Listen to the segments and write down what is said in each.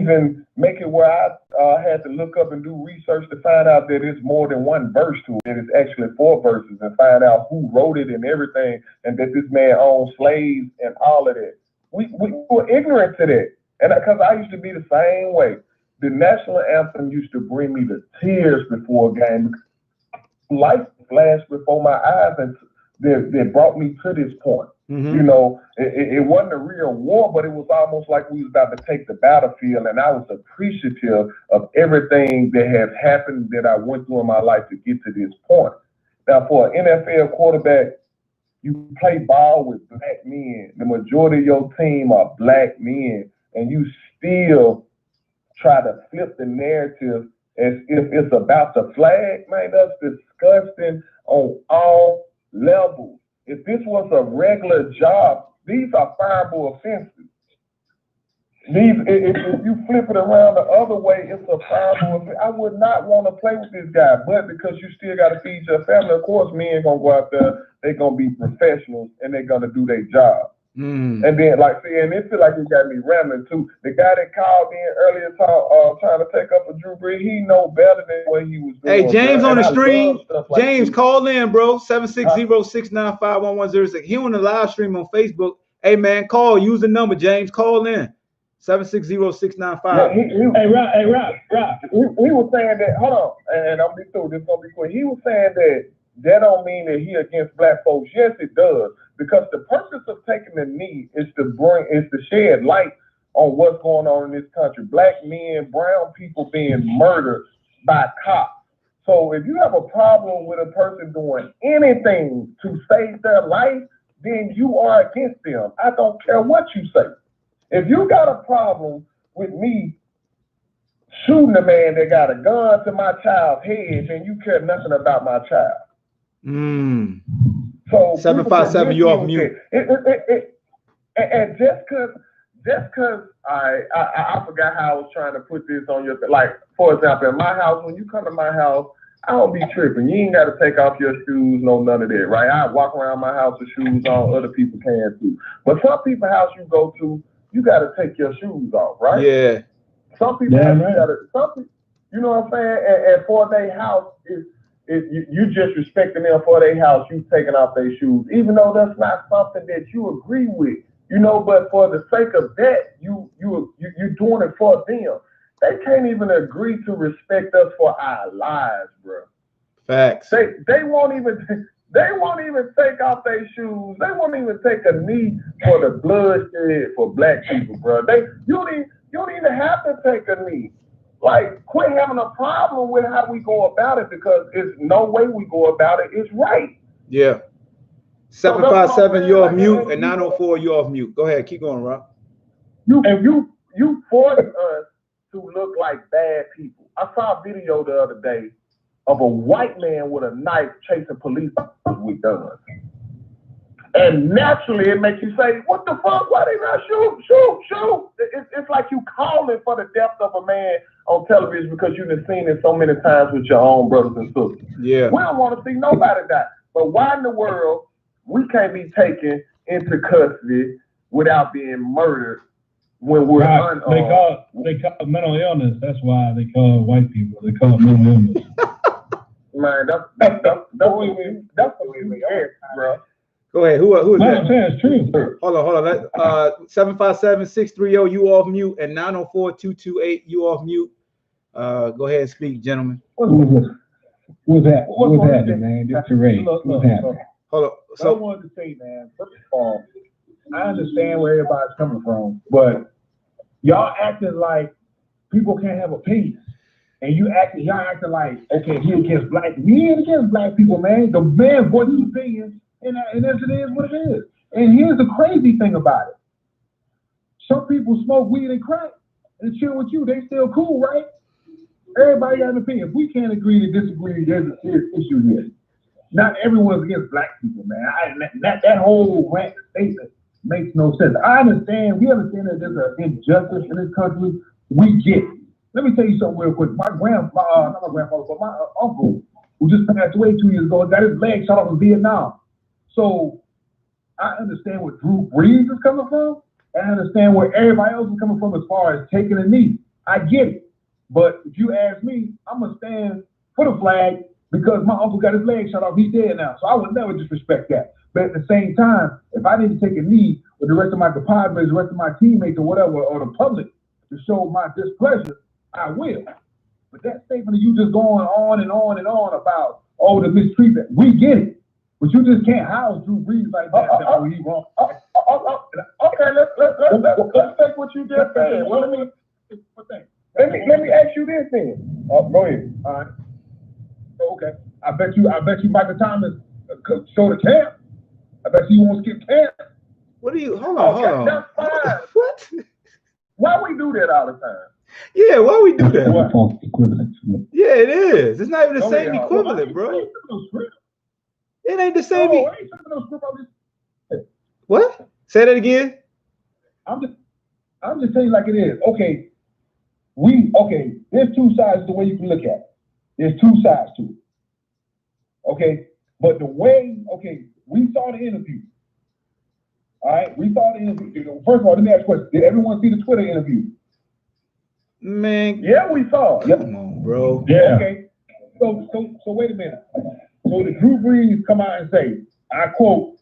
even make it where I had to look up and do research to find out that it's more than one verse to it. It's actually 4 verses, and find out who wrote it and everything, and that this man owned slaves and all of that. We were ignorant to that. And because I used to be the same way. The national anthem used to bring me to tears before a game. Life flashed before my eyes, and that brought me to this point. You know, it wasn't a real war, but it was almost like we was about to take the battlefield, and I was appreciative of everything that has happened that I went through in my life to get to this point. Now, for an NFL quarterback, you play ball with black men. The majority of your team are black men, and you still try to flip the narrative as if it's about the flag. Man, that's disgusting on all levels. If this was a regular job, these are fireable offenses. If you flip it around the other way, it's a fireable offense. I would not want to play with this guy, but because you still got to feed your family, of course, men gonna go out there. They're gonna be professionals and they're gonna do their job. And then, like, see, and it feel like it got me rambling too. The guy that called in earlier trying to take up a Drew Brees, he know better than what he was doing. Hey, James on the stream. Like James, call in, bro. 760-695-1106. He on the live stream on Facebook. Hey, man, call. Use the number, James. Call in. 760-695. Yeah, hey, Rob. He was saying that, hold on, and I'm be through. This is going to be quick. He was saying that don't mean that he against black folks. Yes, it does. Because the purpose of taking the knee is to shed light on what's going on in this country. Black men, brown people being murdered by cops. So if you have a problem with a person doing anything to save their life, then you are against them. I don't care what you say. If you got a problem with me shooting a man that got a gun to my child's head, then you care nothing about my child. So 757, you off mute. And just cause I forgot how I was trying to put this on your, like, for example, in my house, when you come to my house, I don't be tripping. You ain't got to take off your shoes, no none of that, right? I walk around my house with shoes on, other people can too. But some people's house you go to, you got to take your shoes off, right? Yeah. Some people, you know what I'm saying? And for their house, you just respecting them for their house, you taking off their shoes, even though that's not something that you agree with, you know, but for the sake of that, you're doing it for them. They can't even agree to respect us for our lives, bro. Facts. They won't even take off their shoes. They won't even take a knee for the bloodshed for black people, bro. You don't even have to take a knee. Like, quit having a problem with how we go about it, because it's no way we go about it is right. Yeah. 757, you're off mute, and 904, you're off mute. Go ahead, keep going, Rob. You force us to look like bad people. I saw a video the other day of a white man with a knife chasing police officers with guns. And naturally, it makes you say, what the fuck? Why they not shoot? It's like you calling for the death of a man on television because you've seen it so many times with your own brothers and sisters. Yeah. We don't want to see nobody die. But why in the world we can't be taken into custody without being murdered when we're unarmed? They call it mental illness. That's why they call it white people. They call it mental illness. Man, that's what we ask, bro. Go ahead. Who is that? That's true. Hold on. 757-630, you off mute, and 904-228, you off mute. Go ahead and speak, gentlemen. What's happening, man? Just to rate. What's happening? Hold on. So I wanted to say, man, first of all, I understand where everybody's coming from, but y'all acting like people can't have opinions. And y'all acting like, okay, he against black. We ain't against black people, man. The man voices opinions, and as it is what it is. And here's the crazy thing about it. Some people smoke weed and crack and chill with you. They still cool, right? Everybody got an opinion. If we can't agree to disagree, there's a serious issue here. Not everyone's against black people, man. That whole rant statement makes no sense. We understand that there's an injustice in this country. We get it. Let me tell you something real quick. My grandfather, not my grandfather, but my uncle, who just passed away 2 years ago, got his leg shot off in Vietnam. So I understand where Drew Brees is coming from, and I understand where everybody else is coming from as far as taking a knee. I get it. But if you ask me, I'm gonna stand for the flag because my uncle got his leg shot off. He's dead now, so I would never disrespect that. But at the same time, if I need to take a knee with the rest of my compadres, the rest of my teammates, or whatever, or the public to show my displeasure, I will. But that statement of you just going on and on and on about the mistreatment, we get it. But you just can't house Drew Brees like that. He wrong. Okay, let's take what you just said. Well, let me ask you this then. Go ahead. All right. Okay. I bet you Michael Thomas show the camp. I bet you won't skip camp. What do you? Hold on. That's fine. What? Why we do that all the time? Yeah, why we do that? That's a false equivalence. Yeah, it is. It's not even the same equivalent, bro. It ain't the same. What? Say that again. I'm just telling you like it is. Okay. There's two sides to the way you can look at it. There's two sides to it. Okay. But the way, we saw the interview. All right. We saw the interview. First of all, let me ask you a question. Did everyone see the Twitter interview? Man. Yeah, we saw it. Come on, bro. Yeah. Okay. So wait a minute. So the Drew Brees come out and say, I quote,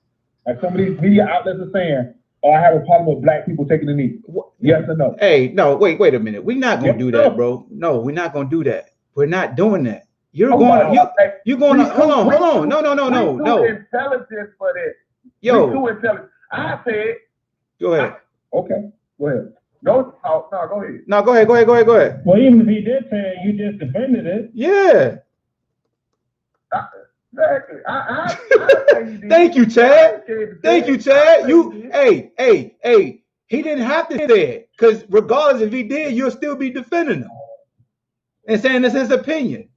like some of these media outlets are saying, I have a problem with black people taking the knee. Yes or no? Hey, no, wait a minute. We're not gonna do that, bro. No, we're not gonna do that. We're not doing that. You're going to hold on. No. Intelligence for this. Yo. Too intelligent. I said. Go ahead. Okay. Go ahead. Go ahead. No, go ahead. Well, even if he did say it, you just defended it. Yeah. Exactly. I Thank you, Chad. Hey. He didn't have to say it because regardless if he did, you'll still be defending him and saying this is his opinion,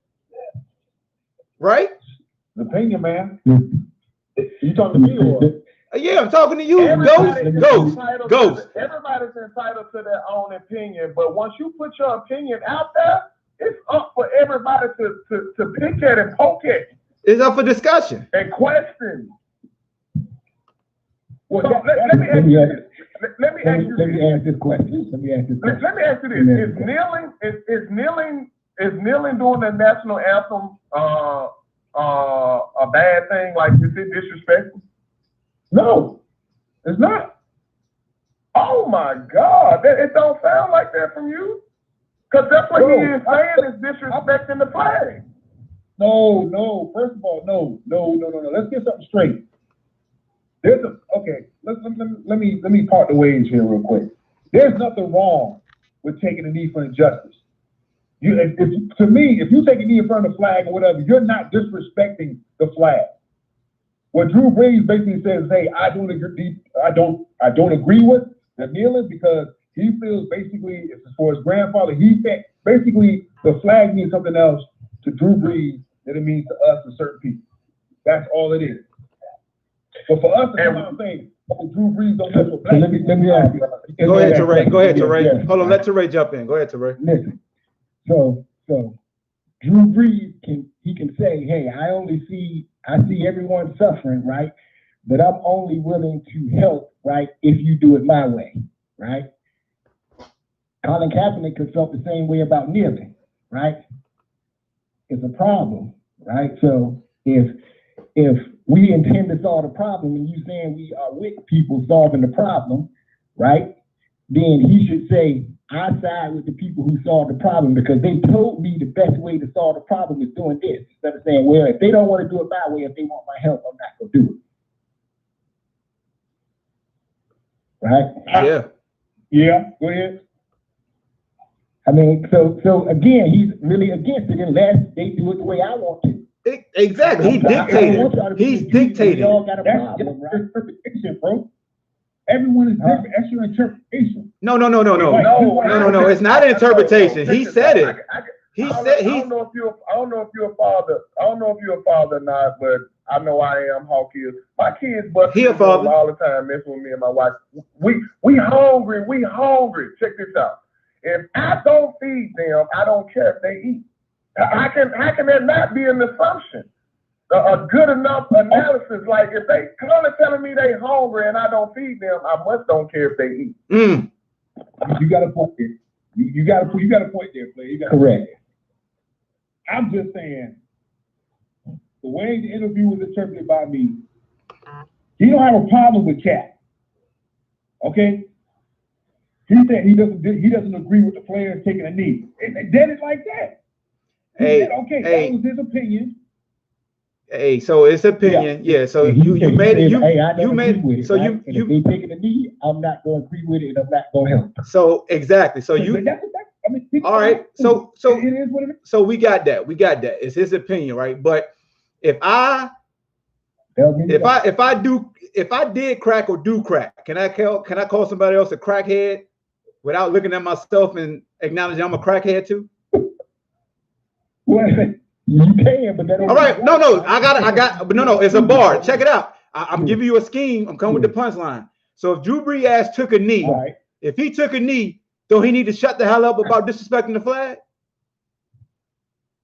right? The opinion, man. You talking to me or? Yeah, I'm talking to you. Everybody's Ghost. Everybody's entitled to their own opinion, but once you put your opinion out there, it's up for everybody to pick at and poke at. It's up for discussion and question. Well, so let me ask you this. Let me ask this question. Let me ask you this. Is kneeling during the national anthem a bad thing? Like, is it disrespectful? No, it's not. Oh my God, it don't sound like that from you. Because that's what he is saying is disrespecting the flag. No. First of all, no. Let's get something straight. Let me part the ways here real quick. There's nothing wrong with taking a knee for injustice. To me, if you take a knee in front of the flag or whatever, you're not disrespecting the flag. What Drew Brees basically says, hey, I don't agree with the kneeling because he feels basically, as for his grandfather, he said basically the flag means something else to Drew Brees than it means to us and certain people. That's all it is. But for us to come out and say, Drew Brees don't mess with black people. Let me ask you. Go ahead, Teray. Yeah. Hold on, let Teray jump in. Go ahead, Teray. Listen. So Drew Brees can say, hey, I see everyone suffering, right? But I'm only willing to help, right, if you do it my way, right? Colin Kaepernick could felt the same way about kneeling, right? It's a problem, right? So if we intend to solve the problem and you saying we are with people solving the problem, right? Then he should say, I side with the people who solve the problem because they told me the best way to solve the problem is doing this. Instead of saying, well, if they don't want to do it my way, if they want my help, I'm not going to do it. Right? Yeah, go ahead. I mean, so again, he's really against it unless they do it the way I want to. Exactly. He dictated. He's dictated. Y'all got a problem, right? Interpretation, bro. Everyone is different. That's your interpretation. No. It's not an interpretation. He said it. I don't know if you're a father. I don't know if you're a father or not, but I know I am. Hawk is. My kids bust all the time, messing with me and my wife. We hungry. We hungry. Check this out. If I don't feed them, I don't care if they eat. How can that not be an assumption? A good enough analysis, like if they come and telling me they hungry and I don't feed them, I must don't care if they eat. You got a point here. You got a point there, player. You got Correct. I'm just saying, the way the interview was interpreted by me, he don't have a problem with Cap. Okay? He said he doesn't agree with the players taking a knee. And that is like that. He said, okay, that was his opinion. Hey, so it's opinion, yeah. So you made it. If they taking a knee, I'm not going to agree with it, and I'm not going to help. So exactly. So all right. So it is what it is. So we got that. It's his opinion, right? But if I did crack or do crack, can I call somebody else a crackhead without looking at myself and acknowledging I'm a crackhead too? Well, you can, but that don't. All right, no, it's a bar. Check it out. I'm giving you a scheme. I'm coming with the punchline. So if Drew Brees took a knee, right. If he took a knee, don't he need to shut the hell up about disrespecting the flag?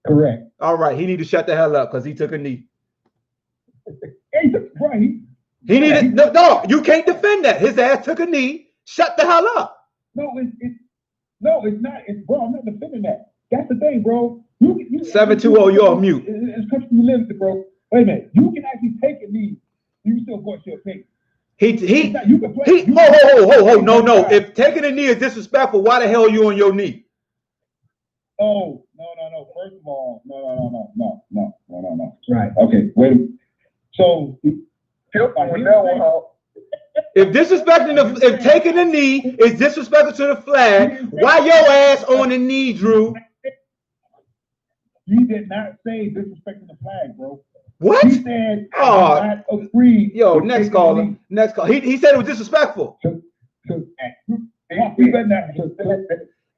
Correct. All right, he need to shut the hell up because he took a knee. Right. He needed no. You can't defend that. His ass took a knee. Shut the hell up. No, it's not. Bro, I'm not defending that. That's the thing, bro. 720, you're on mute. It's country limited, bro. Wait a minute. You can actually take a knee. You still go to your opinion. No. If taking a knee is disrespectful, why the hell are you on your knee? Oh, no. First of all, no. Right. Okay. Wait a minute. So, if taking a knee is disrespectful to the flag, why your ass on the knee, Drew? You did not say disrespecting the flag, bro. What? He said, I do not agree. Yo, next caller. He said it was disrespectful.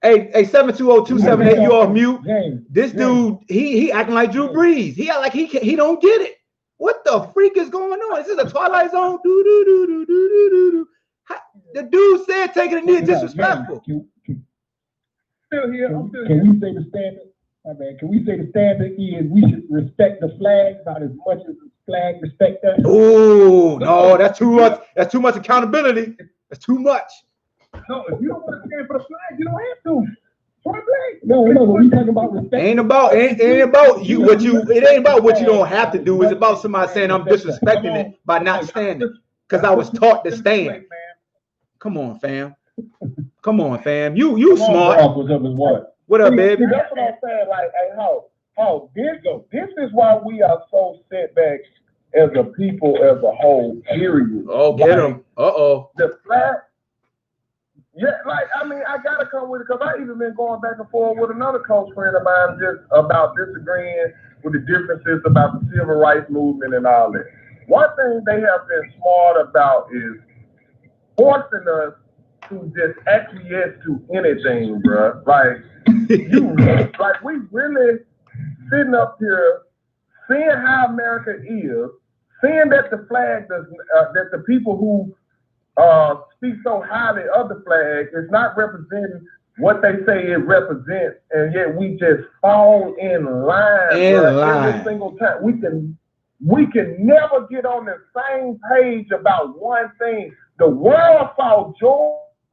Hey, 720-278, you off mute. This dude, he acting like Drew Brees. He act like he don't get it. What the freak is going on? Is this a Twilight Zone? The dude said taking a knee is disrespectful. Still here. Can we say the standard? My man, can we say the standard is we should respect the flag about as much as the flag respect us? Oh no, that's too much. That's too much accountability. That's too much. No, if you don't want to stand for the flag, you don't have to. No, we talking about respect. It ain't about you. It ain't about what you don't have to do. It's about somebody saying I'm disrespecting it by not standing because I was taught to stand. Come on, fam. You smart. What up, baby? That's what I'm saying. Like, hey, this is why we are so set back as a people, as a whole, period. Oh, get him. The flag. Yeah, I gotta come with it because I even been going back and forth with another close friend of mine just about disagreeing with the differences about the civil rights movement and all that. One thing they have been smart about is forcing us to just acquiesce to anything, bro. We really sitting up here seeing how America is, seeing that the flag does, that the people who speak so highly of the flag is not representing what they say it represents, and yet we just fall in line. Every single time. We can never get on the same page about one thing. The world saw George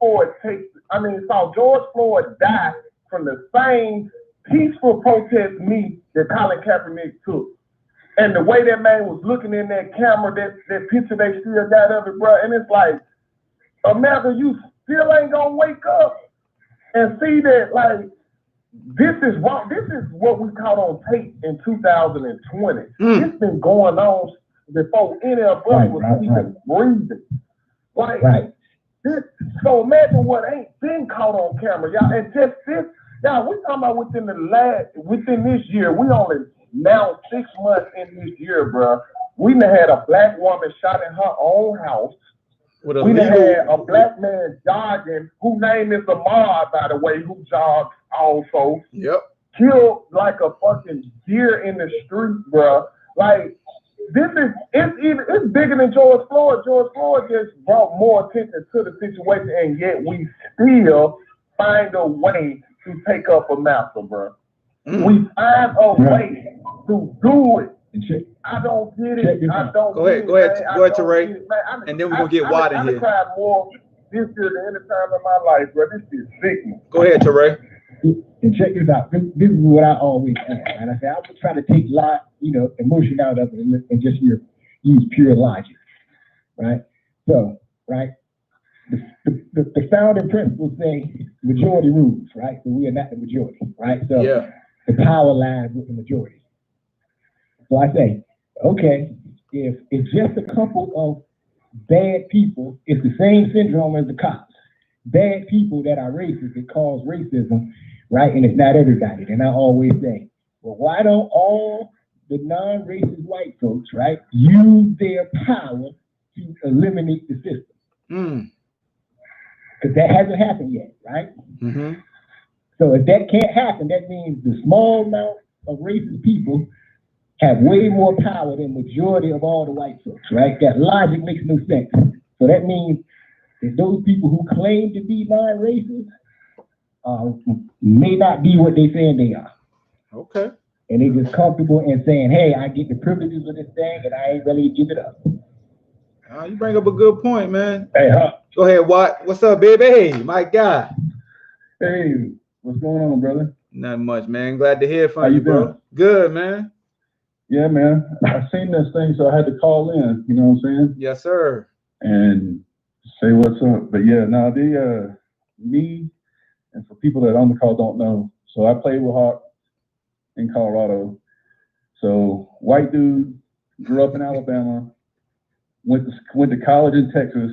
Floyd die from the same peaceful protest meet that Colin Kaepernick took. And the way that man was looking in that camera, that picture they still got of it, bro. And it's like, America, you still ain't gonna wake up and see that, this is wrong. This is what we caught on tape in 2020. It's been going on before any of us was even breathing. So imagine what ain't been caught on camera, y'all. And just this, y'all, we talking about within this year, we only now 6 months in this year, bro. We done had a black woman shot in her own house. We done had a black man jogging, whose name is Ahmad, by the way, who jogs also. Yep. Killed like a fucking deer in the street, bro. It's bigger than George Floyd. George Floyd just brought more attention to the situation, and yet we still find a way to take up a matter, bro. We find a way to do it. I don't get it. I don't. Go ahead, Teray. And then we're gonna get Watt in here. this year than any time in my life, bro. This is sickening. Go ahead, Teray. And check this out. This is what I always say. And I say I would try to take emotion out of it and just use pure logic, right? So, right, the founding principles say majority rules, right? So we are not the majority, right? So the power lies with the majority. So I say, okay, if it's just a couple of bad people, it's the same syndrome as the cops. Bad people that are racist that cause racism, right? And it's not everybody. And I always say, well, why don't all the non-racist white folks, right, use their power to eliminate the system? Because that hasn't happened yet, right? Mm-hmm. So if that can't happen, that means the small amount of racist people have way more power than majority of all the white folks, right? That logic makes no sense. So that means that those people who claim to be non-racist may not be what they saying they are. Okay. And they just comfortable in saying, hey, I get the privileges of this thing and I ain't ready to give it up. You bring up a good point, man. Hey, go ahead, Watt. What's up, baby? Hey, my guy. Hey, what's going on, brother? Not much, man. Glad to hear from you, bro. Doing? Good, man. Yeah, man. I seen this thing, so I had to call in. You know what I'm saying? Yes, sir. And say what's up. But yeah, now me, and for people that on the call don't know, so I played with Hawk in Colorado. So white dude, grew up in Alabama, went to college in Texas,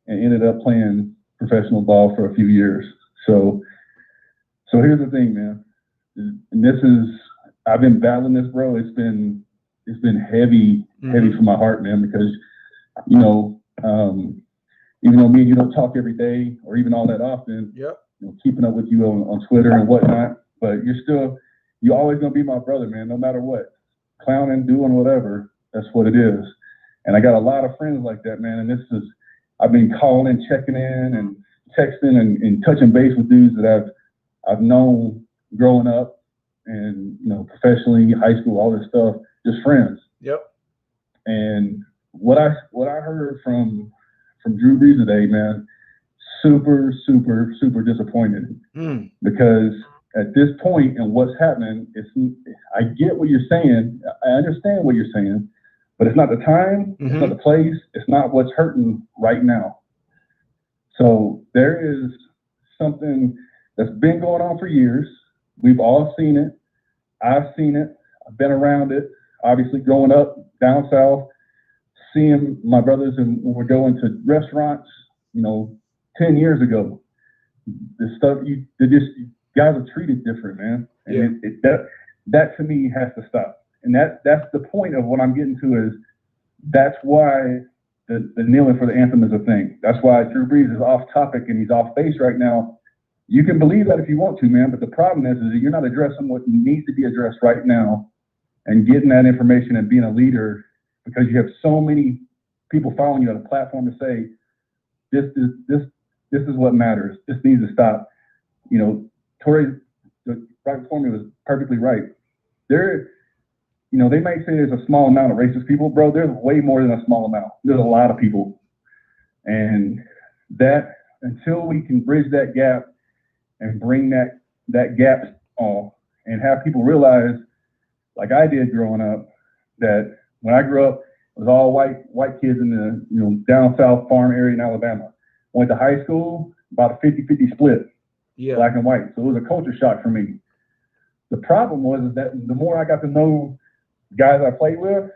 and ended up playing professional ball for a few years. So here's the thing, man. And I've been battling this, bro. It's been heavy for my heart, man, because even though me and you don't talk every day or even all that often, keeping up with you on Twitter and whatnot, but you're always gonna be my brother, man, no matter what. Clowning, doing whatever, that's what it is. And I got a lot of friends like that, man. And I've been calling, checking in, and texting and touching base with dudes that I've known growing up, and professionally, high school, all this stuff, just friends. Yep. And what I heard from Drew Brees today, man, super, super, super disappointed. Because at this point and what's happening, I get what you're saying. I understand what you're saying, but it's not the time, it's not the place, it's not what's hurting right now. So there is something that's been going on for years. We've all seen it. I've seen it. I've been around it. Obviously, growing up down south, seeing my brothers and when we're going to restaurants, 10 years ago, the stuff guys are treated different, man. And that to me has to stop. And that's the point of what I'm getting to is that's why the kneeling for the anthem is a thing. That's why Drew Brees is off topic and he's off base right now. You can believe that if you want to, man, but the problem is that you're not addressing what needs to be addressed right now and getting that information and being a leader, because you have so many people following you on a platform to say, this is what matters. This needs to stop. Tori, right before me, was perfectly right. They might say there's a small amount of racist people, bro. There's way more than a small amount. There's a lot of people. And that, until we can bridge that gap and bring that gap on and have people realize, like I did growing up, that when I grew up, it was all white kids in the down south farm area in Alabama. Went to high school, about a 50-50 split, black and white. So it was a culture shock for me. The problem was that the more I got to know guys I played with,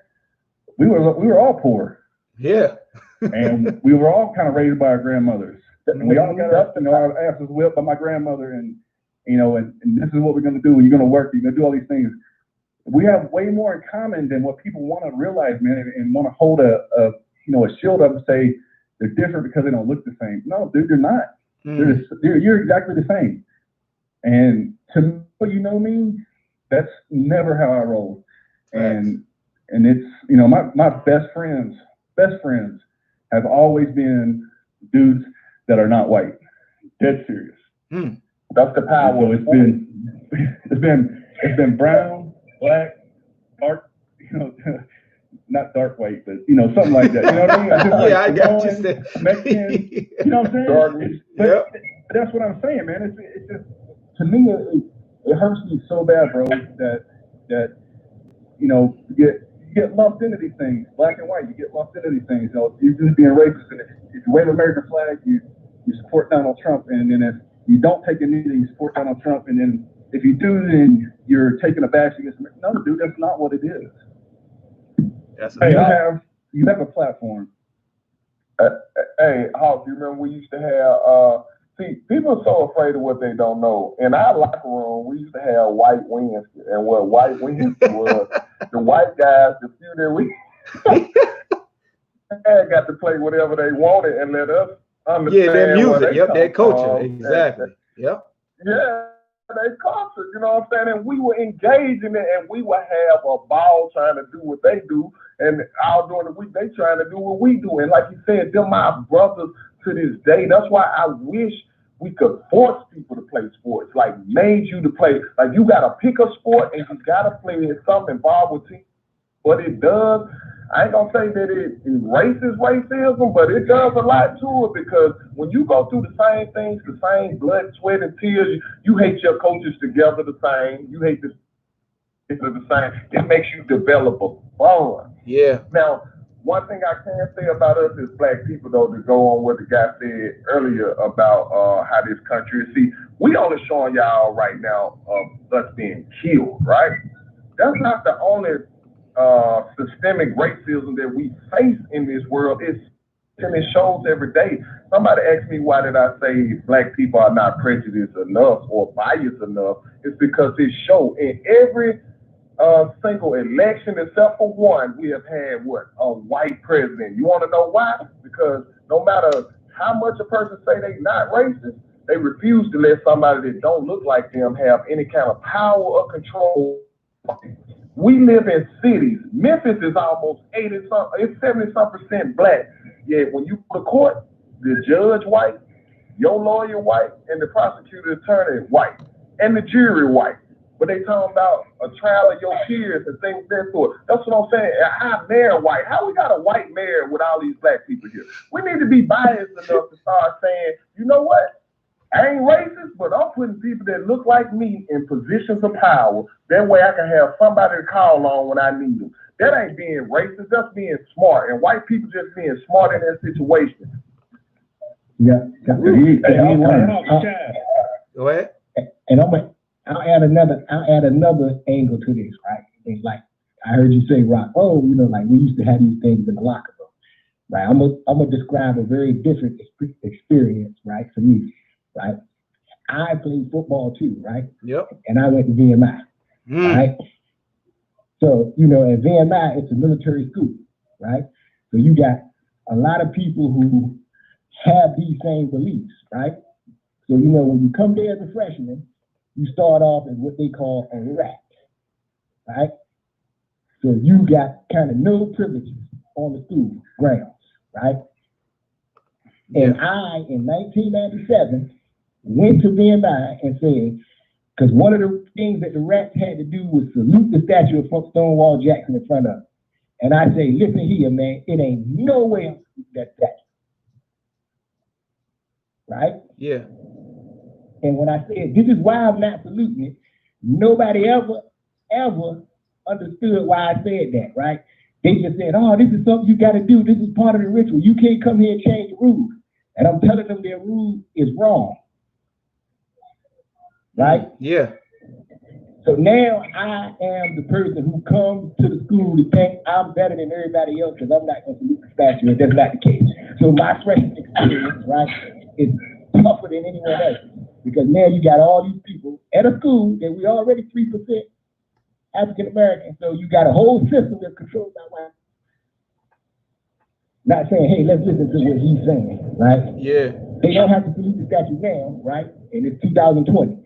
we were all poor. Yeah. And we were all kind of raised by our grandmothers. And we all got up and our asses whipped by my grandmother, and this is what we're gonna do. You're gonna work, you're gonna do all these things. We have way more in common than what people want to realize, man, and want to hold a shield up and say they're different because they don't look the same. No, dude, they're not. You're exactly the same. And to me, that's never how I roll. And it's my best friends have always been dudes that are not white. Dead serious. That's the power. So it's been brown, black, dark, not dark white, but you know, something like that. You know what I mean? Just like I got you. Samoan, Mexican, you know what I'm saying? Darkness. But that's what I'm saying, man. It's just, to me, it hurts me so bad, bro, that you know, you get lumped into these things, black and white. You get lumped into these things. You know, you just being racist, and if you wave an American flag, you support Donald Trump, and then if you don't take a knee, you support Donald Trump, and then if you do, then you're taking a bash against America. No, dude, that's not what it is. You have a platform. Hey, Hawk, you remember we used to have, see, people are so afraid of what they don't know. In our locker room, we used to have White Wednesday. And what White Wednesday was, the white guys, the few that we got to play whatever they wanted and let us understand. Yeah, their music, their culture, from. exactly. Yeah, their culture, you know what I'm saying? And we were engaged in it, and we would have a ball trying to do what they do, and all during the week they trying to do what we do. And like you said, they're my brothers to this day. That's why I wish we could force people to play sports, like made you to play. Like you got to pick a sport and you got to play it, something involved with team. What it does, I ain't gonna say that it erases racism, but it does a lot to it, because when you go through the same things, the same blood, sweat, and tears, you hate your coaches together the same. You hate the same. It makes you develop a bond. Yeah. Now, one thing I can say about us as black people, though, to go on what the guy said earlier about how this country is. See, we only showing y'all right now us being killed, right? That's not the only systemic racism that we face in this world. And it shows every day. Somebody asked me, why did I say black people are not prejudiced enough or biased enough? It's because it shows in every single election, except for one, we have had a white president. You want to know why? Because no matter how much a person say they not racist, they refuse to let somebody that don't look like them have any kind of power or control. We live in cities. Memphis is almost 70% black. Yet when you go to court, the judge white, your lawyer white, and the prosecutor attorney white, and the jury white. But they talking about a trial of your peers and things of that sort. That's what I'm saying. Our mayor white. How we got a white mayor with all these black people here? We need to be biased enough to start saying, you know what? I ain't racist, but I'm putting people that look like me in positions of power. That way I can have somebody to call on when I need them. That ain't being racist. That's being smart. And white people just being smart in that situation. Yeah. Go ahead. And I'll add another angle to this, right? And like I heard you say, Rock, you know, like we used to have these things in the locker room, right? I'm gonna describe a very different experience, right, for me, right? I played football too, right? Yep. And I went to VMI, right? So, you know, at VMI, it's a military school, right? So you got a lot of people who have these same beliefs, right? So, you know, when you come there as a freshman, you start off as what they call a rat, right? So you got kind of no privileges on the school grounds, right? And I, in 1997, went to VMI and said, because one of the things that the rats had to do was salute the statue of Stonewall Jackson in front of them. And I say, listen here, man, it ain't no way I'm saluting that statue. Right? Yeah. And when I said, this is why I'm not saluting it, nobody ever understood why I said that, right? They just said, oh, this is something you got to do. This is part of the ritual. You can't come here and change the rules. And I'm telling them their rule is wrong. Right? Yeah. So now I am the person who comes to the school to think I'm better than everybody else because I'm not going to salute the statue, and that's not the case. So my freshman experience, right, is tougher than anyone else because now you got all these people at a school that we already 3% African American, so you got a whole system that's controlled by white. Not saying, hey, let's listen to what he's saying, right? Yeah. They don't have to salute the statue now, right? And it's 2020.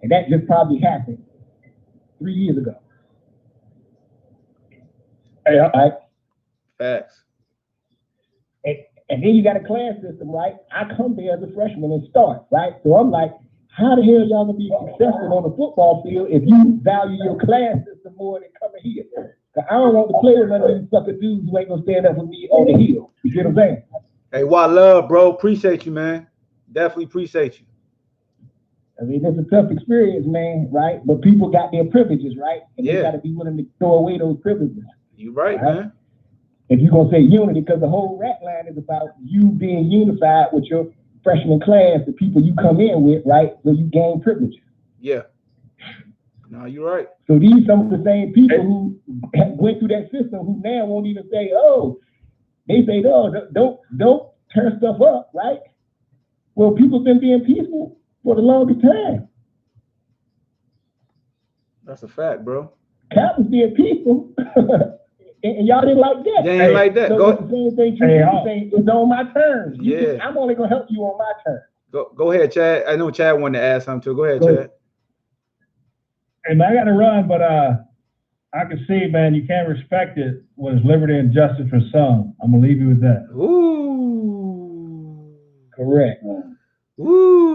And that just probably happened 3 years ago. Hey, right? Facts. And then you got a class system, right? I come there as a freshman and start, right? So I'm like, how the hell y'all gonna be successful on the football field if you value your class system more than coming here? I don't want to play with none of these sucker dudes who ain't gonna stand up with me on the hill. You get what I'm saying? Hey, Wild Love, bro. Appreciate you, man. Definitely appreciate you. I mean, it's a tough experience, man, right? But people got their privileges, right? And they got to be willing to throw away those privileges. You right, man. If you're going to say unity, because the whole rap line is about you being unified with your freshman class, the people you come in with, right? So you gain privileges. Yeah. No, you're right. So these some of the same people who went through that system who now won't even say, oh, they say, oh, don't turn stuff up, right? Well, people been being peaceful for the longest time. That's a fact, bro. Cap was being peaceful, and y'all didn't like that. They ain't like that. So Go. the same thing saying it's on my terms. I'm only gonna help you on my terms. Go ahead, Chad. I know Chad wanted to ask something too. Go ahead, Chad. Hey man, I gotta run, but I can see, man, you can't respect it when it's liberty and justice for some. I'm gonna leave you with that. Ooh. Correct. Ooh.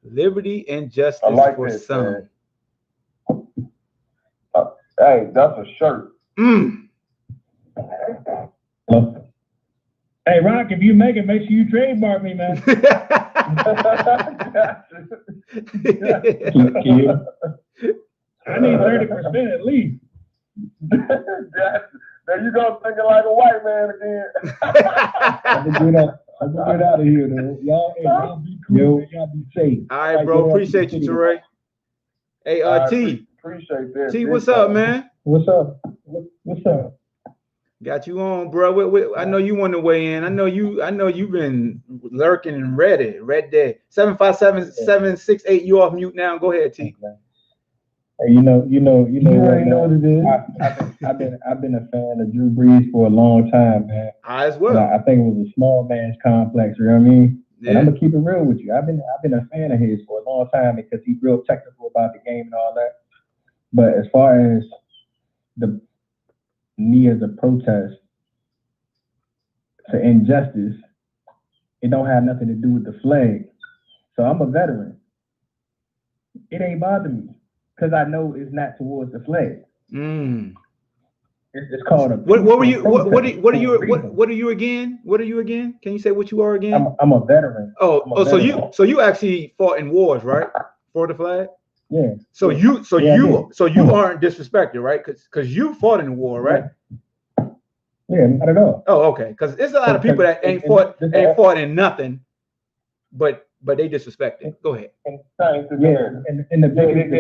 Liberty and justice for some. Hey, that's a shirt. Hey, Rock, if you make it, make sure you trademark me, man. I need 30% at least. There you go, thinking like a white man again. I'm gonna get out of here, though. Y'all be cool. Y'all be safe. All right, bro. Appreciate you, Teray. Hey, T. Appreciate that. T, what's up, man? What's up? What's up? Got you on, bro. I know you want to weigh in. I know you've been lurking and ready. Red Dead 757-768. You off mute now. Go ahead, T. Hey, you know already know what it is. I've been a fan of Drew Brees for a long time, man. I as well. I think it was a small man's complex. You know what I mean? Yeah. And I'm gonna keep it real with you. I've been a fan of his for a long time because he's real technical about the game and all that. But as far as the me as a protest to injustice, it don't have nothing to do with the flag. So I'm a veteran. It ain't bothering me because I know it's not towards the flag. It's called a. What are you again? What are you again? Can you say what you are again? I'm a veteran. So you actually fought in wars, right? For the flag. Yeah. So you aren't disrespected, right? Because you fought in the war, right? Yeah, not at all. Oh, okay. Because there's a lot of people that ain't fought in nothing, but they disrespected. Go ahead. And they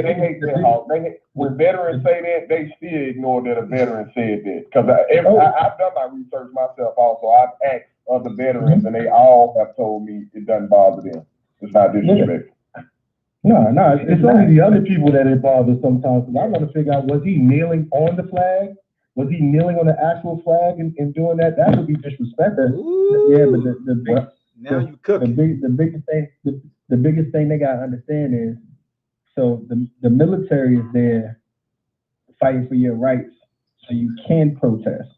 hate that. When veterans say that, they still ignore that a veteran said that. Because I've done my research myself also. I've asked other veterans, and they all have told me it doesn't bother them. It's not disrespectful. No, it's only the other people that it bothers sometimes. I want to figure out, was he kneeling on the flag? Was he kneeling on the actual flag and doing that? That would be disrespectful. Yeah, but you cooking. The biggest thing they gotta understand is, so the military is there fighting for your rights, so you can protest.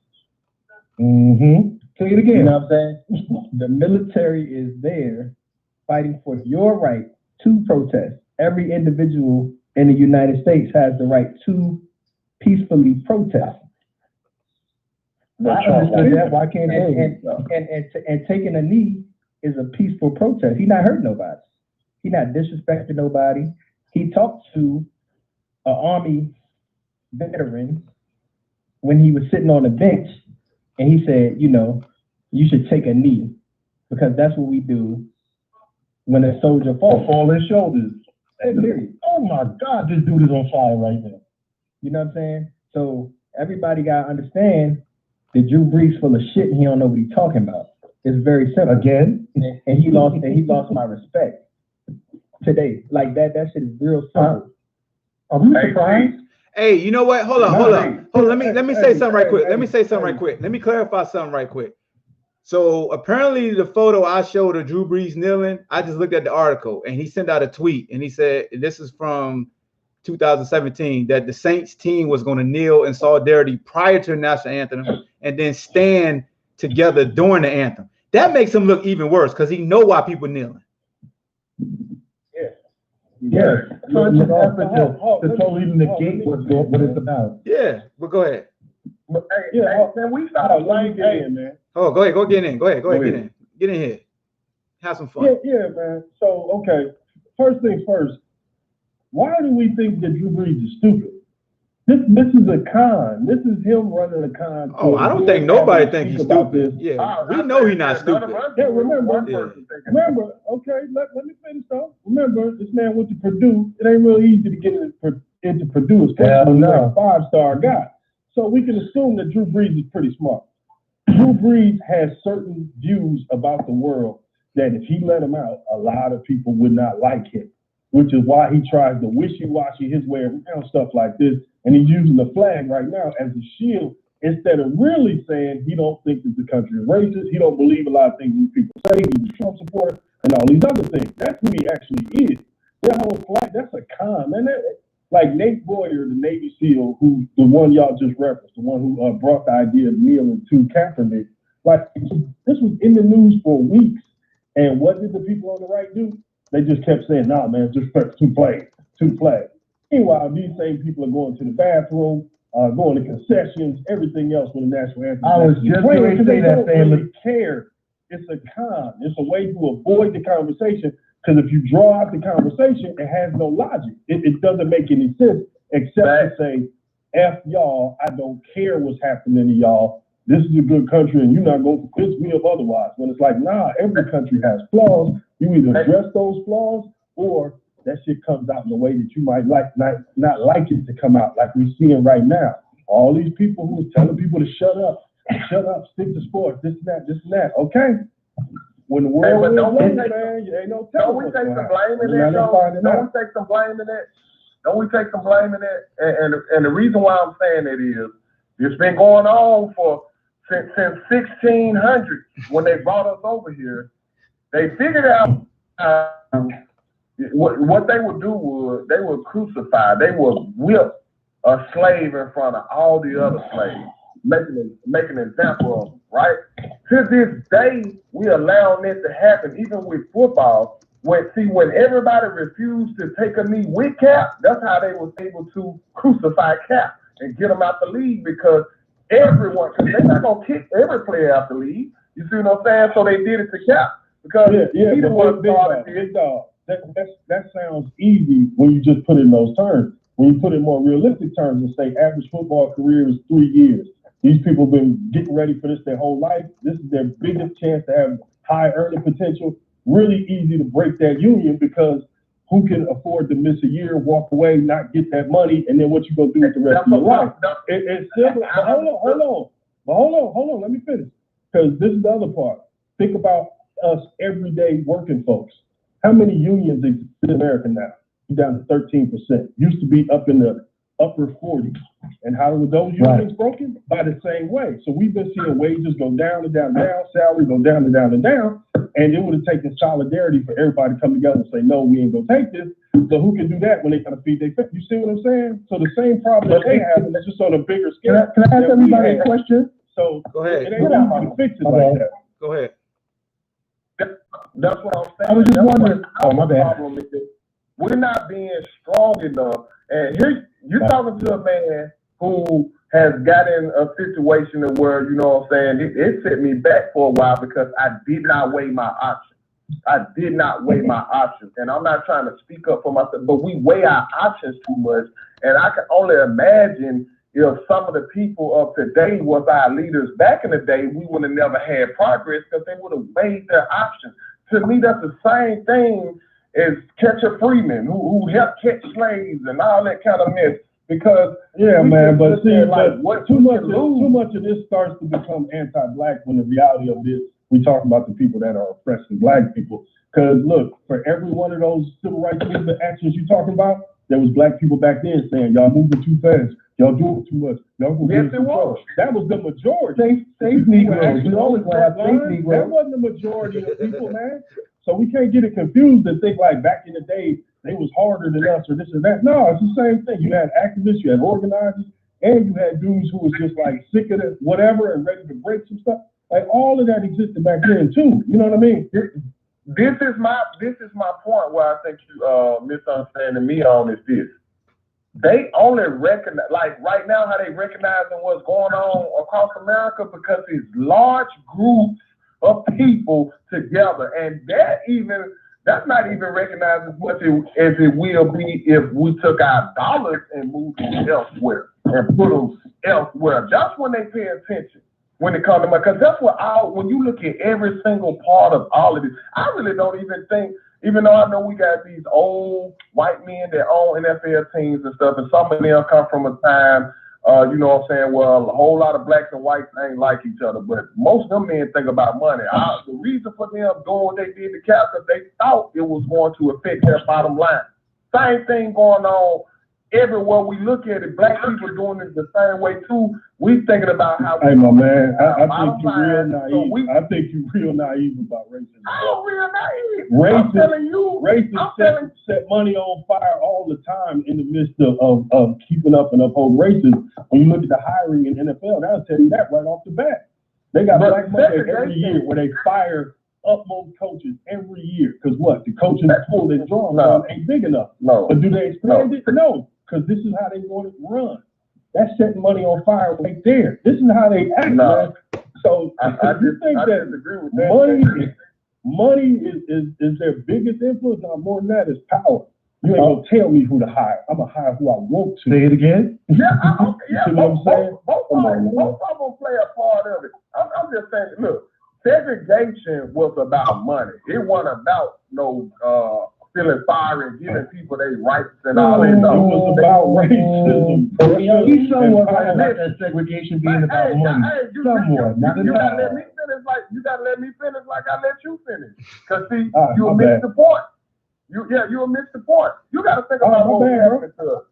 Say it again. You know what I'm saying? The military is there fighting for your right to protest. Every individual in the United States has the right to peacefully protest. I understood that. Why can't they? And taking a knee is a peaceful protest. He's not hurting nobody. He's not disrespecting nobody. He talked to an Army veteran when he was sitting on the bench, and he said, you should take a knee because that's what we do when a soldier falls. Fall his shoulders. Oh my God, this dude is on fire right now. You know what I'm saying? So everybody gotta understand that Drew Brees full of shit and he don't know what he's talking about. It's very simple. Again, and he lost my respect today. Like that shit is real simple. Are we surprised? Hey, you know what? Hold on. Let me say something right quick. Let me clarify something right quick. So apparently the photo I showed of Drew Brees kneeling, I just looked at the article and he sent out a tweet and he said, this is from 2017, that the Saints team was going to kneel in solidarity prior to the national anthem and then stand together during the anthem. That makes him look even worse because he know why people kneeling. Yeah, Yes, conscious effort to totally negate what it's about. Yeah, but go ahead. But, man, we started playing games, man. Oh, go ahead. Go get in. Go ahead. Get in. Get in here. Have some fun. Yeah, man. So, okay. First things first. Why do we think that Drew Brees is stupid? This is a con. This is him running a con. Oh, I don't think nobody thinks he's stupid. Yeah, we know he's not stupid. Yeah, remember. Okay, let me finish though. Remember, this man went to Purdue. It ain't really easy to get into Purdue, especially when you're a 5-star guy. So we can assume that Drew Brees is pretty smart. Drew Brees has certain views about the world that if he let him out, a lot of people would not like him, which is why he tries to wishy-washy his way around stuff like this. And he's using the flag right now as a shield instead of really saying he don't think that the country is racist. He don't believe a lot of things these people say. He's a Trump supporter and all these other things. That's who he actually is. That whole flag, that's a con, man. Like Nate Boyer, the Navy SEAL, who the one y'all just referenced, the one who brought the idea of kneeling to Kaepernick. Like, this was in the news for weeks. And what did the people on the right do? They just kept saying, nah, man, just two flags. Meanwhile, these same people are going to the bathroom, going to concessions, everything else when the national anthem. I was just going to say that, family. Really care. It's a con. It's a way to avoid the conversation. Because if you draw out the conversation, it has no logic. It doesn't make any sense except to say, F y'all, I don't care what's happening to y'all. This is a good country and you're not going to convince me of otherwise. When it's like, nah, every country has flaws. You either address those flaws or that shit comes out in a way that you might not like it to come out, like we're seeing right now. All these people who are telling people to shut up, stick to sports, this and that. Okay. When the world is late, man, you ain't no telling. Don't we take some blame in that, though? Don't we take some blame in that? Don't we take some blame in that? And the reason why I'm saying it is, it's been going on since 1600 when they brought us over here. They figured out what they would do was they would crucify, they would whip a slave in front of all the other slaves, make an example of them, right? To this day, we allowing it to happen, even with football. When everybody refused to take a knee with Cap, that's how they was able to crucify Cap and get him out the league, because everyone, because they're not gonna kick every player out the league. You see what I'm saying? So they did it to Cap because he the one started it. That sounds easy when you just put it in those terms. When you put it in more realistic terms and say average football career is 3 years. These people have been getting ready for this their whole life. This is their biggest chance to have high earning potential. Really easy to break that union, because who can afford to miss a year, walk away, not get that money, and then what you gonna do with the rest of your life? It's simple. But hold on. Let me finish, because this is the other part. Think about us everyday working folks. How many unions exist in America now? Down to 13%. Used to be up in the upper 40s. And how were those unions broken? By the same way. So we've been seeing wages go down and down, salary go down and down and down. And it would have taken solidarity for everybody to come together and say, no, we ain't gonna take this. So who can do that when they gotta feed their family? You see what I'm saying? So the same problem that they have is just on a bigger scale. Can I ask everybody a question? So go ahead. It ain't easy to fix it like that. Go ahead. That's what I'm saying. I was just wondering. Oh, my bad. Problem is that we're not being strong enough. And here you're talking to a man who has gotten a situation where, you know what I'm saying, it set me back for a while because I did not weigh my options. And I'm not trying to speak up for myself, but we weigh our options too much. And I can only imagine if some of the people of today was our leaders back in the day, we would have never had progress because they would have weighed their options. To me, that's the same thing as Catcher Freeman, who helped catch slaves and all that kind of mess. Because but see, too much of this starts to become anti-black when the reality of this, we talk about the people that are oppressing black people. Because look, for every one of those civil rights movement actions you're talking about, there was black people back then saying, y'all moving too fast, y'all doing too much, y'all moving too fast. That was the majority. Safe Negroes. We always have safe Negroes. That wasn't the majority of people, man. So we can't get it confused and think like back in the day, they was harder than us or this or that. No, it's the same thing. You had activists, you had organizers, and you had dudes who was just like sick of it, whatever, and ready to break some stuff. Like all of that existed back then too. You know what I mean? This is my point where I think you misunderstanding me on is this. They only recognize, like right now, how they recognizing what's going on across America because it's large groups of people together, and that's not even recognized as much as it will be if we took our dollars and moved them elsewhere and put them elsewhere. That's when they pay attention when it comes to money, because that's what when you look at every single part of all of this, I really don't even think. Even though I know we got these old white men that own NFL teams and stuff, and some of them come from a time, you know what I'm saying, well, a whole lot of blacks and whites ain't like each other, but most of them men think about money. The reason for them doing what they did to Cap, because they thought it was going to affect their bottom line. Same thing going on everywhere we look at it. Black people doing it the same way too. We thinking about how. Hey, my man, I think you're real naive. I think you're real naive about racism. I'm real naive. I'm telling you, racists set money on fire all the time in the midst of keeping up and upholding racism. When you look at the hiring in NFL, that'll tell you that right off the bat. They got black money every year where they fire upmost coaches every year. Because what? The coaches pool they're drawing ain't big enough. No. But do they expand it? No. Because this is how they want it run. That's setting money on fire right there. This is how they act. Man. So I just think that disagree with that. Money is their biggest influence. Now, more than that is power. You ain't gonna tell me who to hire. I'm gonna hire who I want to. Say it again. Yeah, you know what I'm saying? Both of them play a part of it. I'm just saying, look, segregation was about money. It wasn't about feeling sorry and giving people their rights and all that. It was about racism. He's somewhat right about that segregation being about money. Somewhat, not you gotta let me finish like I let you finish. Cause see, you missed the point. You missed the point. You gotta think about what was happening to us.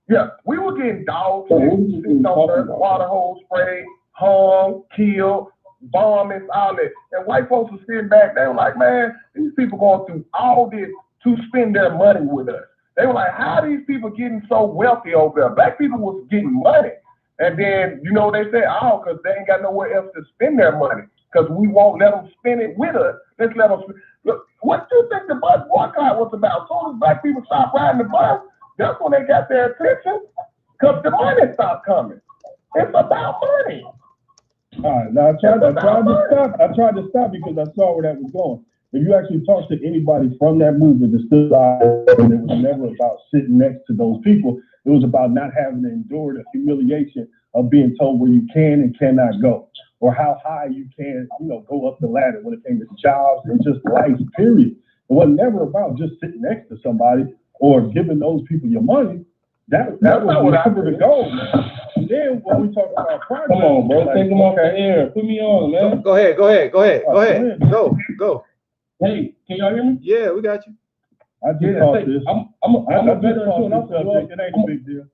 Yeah, we were getting dogs, water hose sprayed, hung, killed, bombings, all that. And white folks were sitting back, they were like, man, these people going through all this to spend their money with us. They were like, how are these people getting so wealthy over there? Black people was getting money. And then, they said, because they ain't got nowhere else to spend their money. Because we won't let them spend it with us. Let's let them look, what do you think the bus boycott was about? As soon as black people stopped riding the bus, that's when they got their attention. Because the money stopped coming. It's about money. All right, now I tried to stop because I saw where that was going. If you actually talk to anybody from that movement that stood out, it was never about sitting next to those people. It was about not having to endure the humiliation of being told where you can and cannot go, or how high you can, go up the ladder when it came to jobs and just life, period. It was never about just sitting next to somebody or giving those people your money. That was never the goal, man. And then when we talk about progress, come on, bro, take them off the air. Put me on, man. Go ahead. Go. Hey, can y'all hear me? Yeah, we got you. I just thought this. I'm a veteran too, and I'm from New Orleans. It ain't a big deal.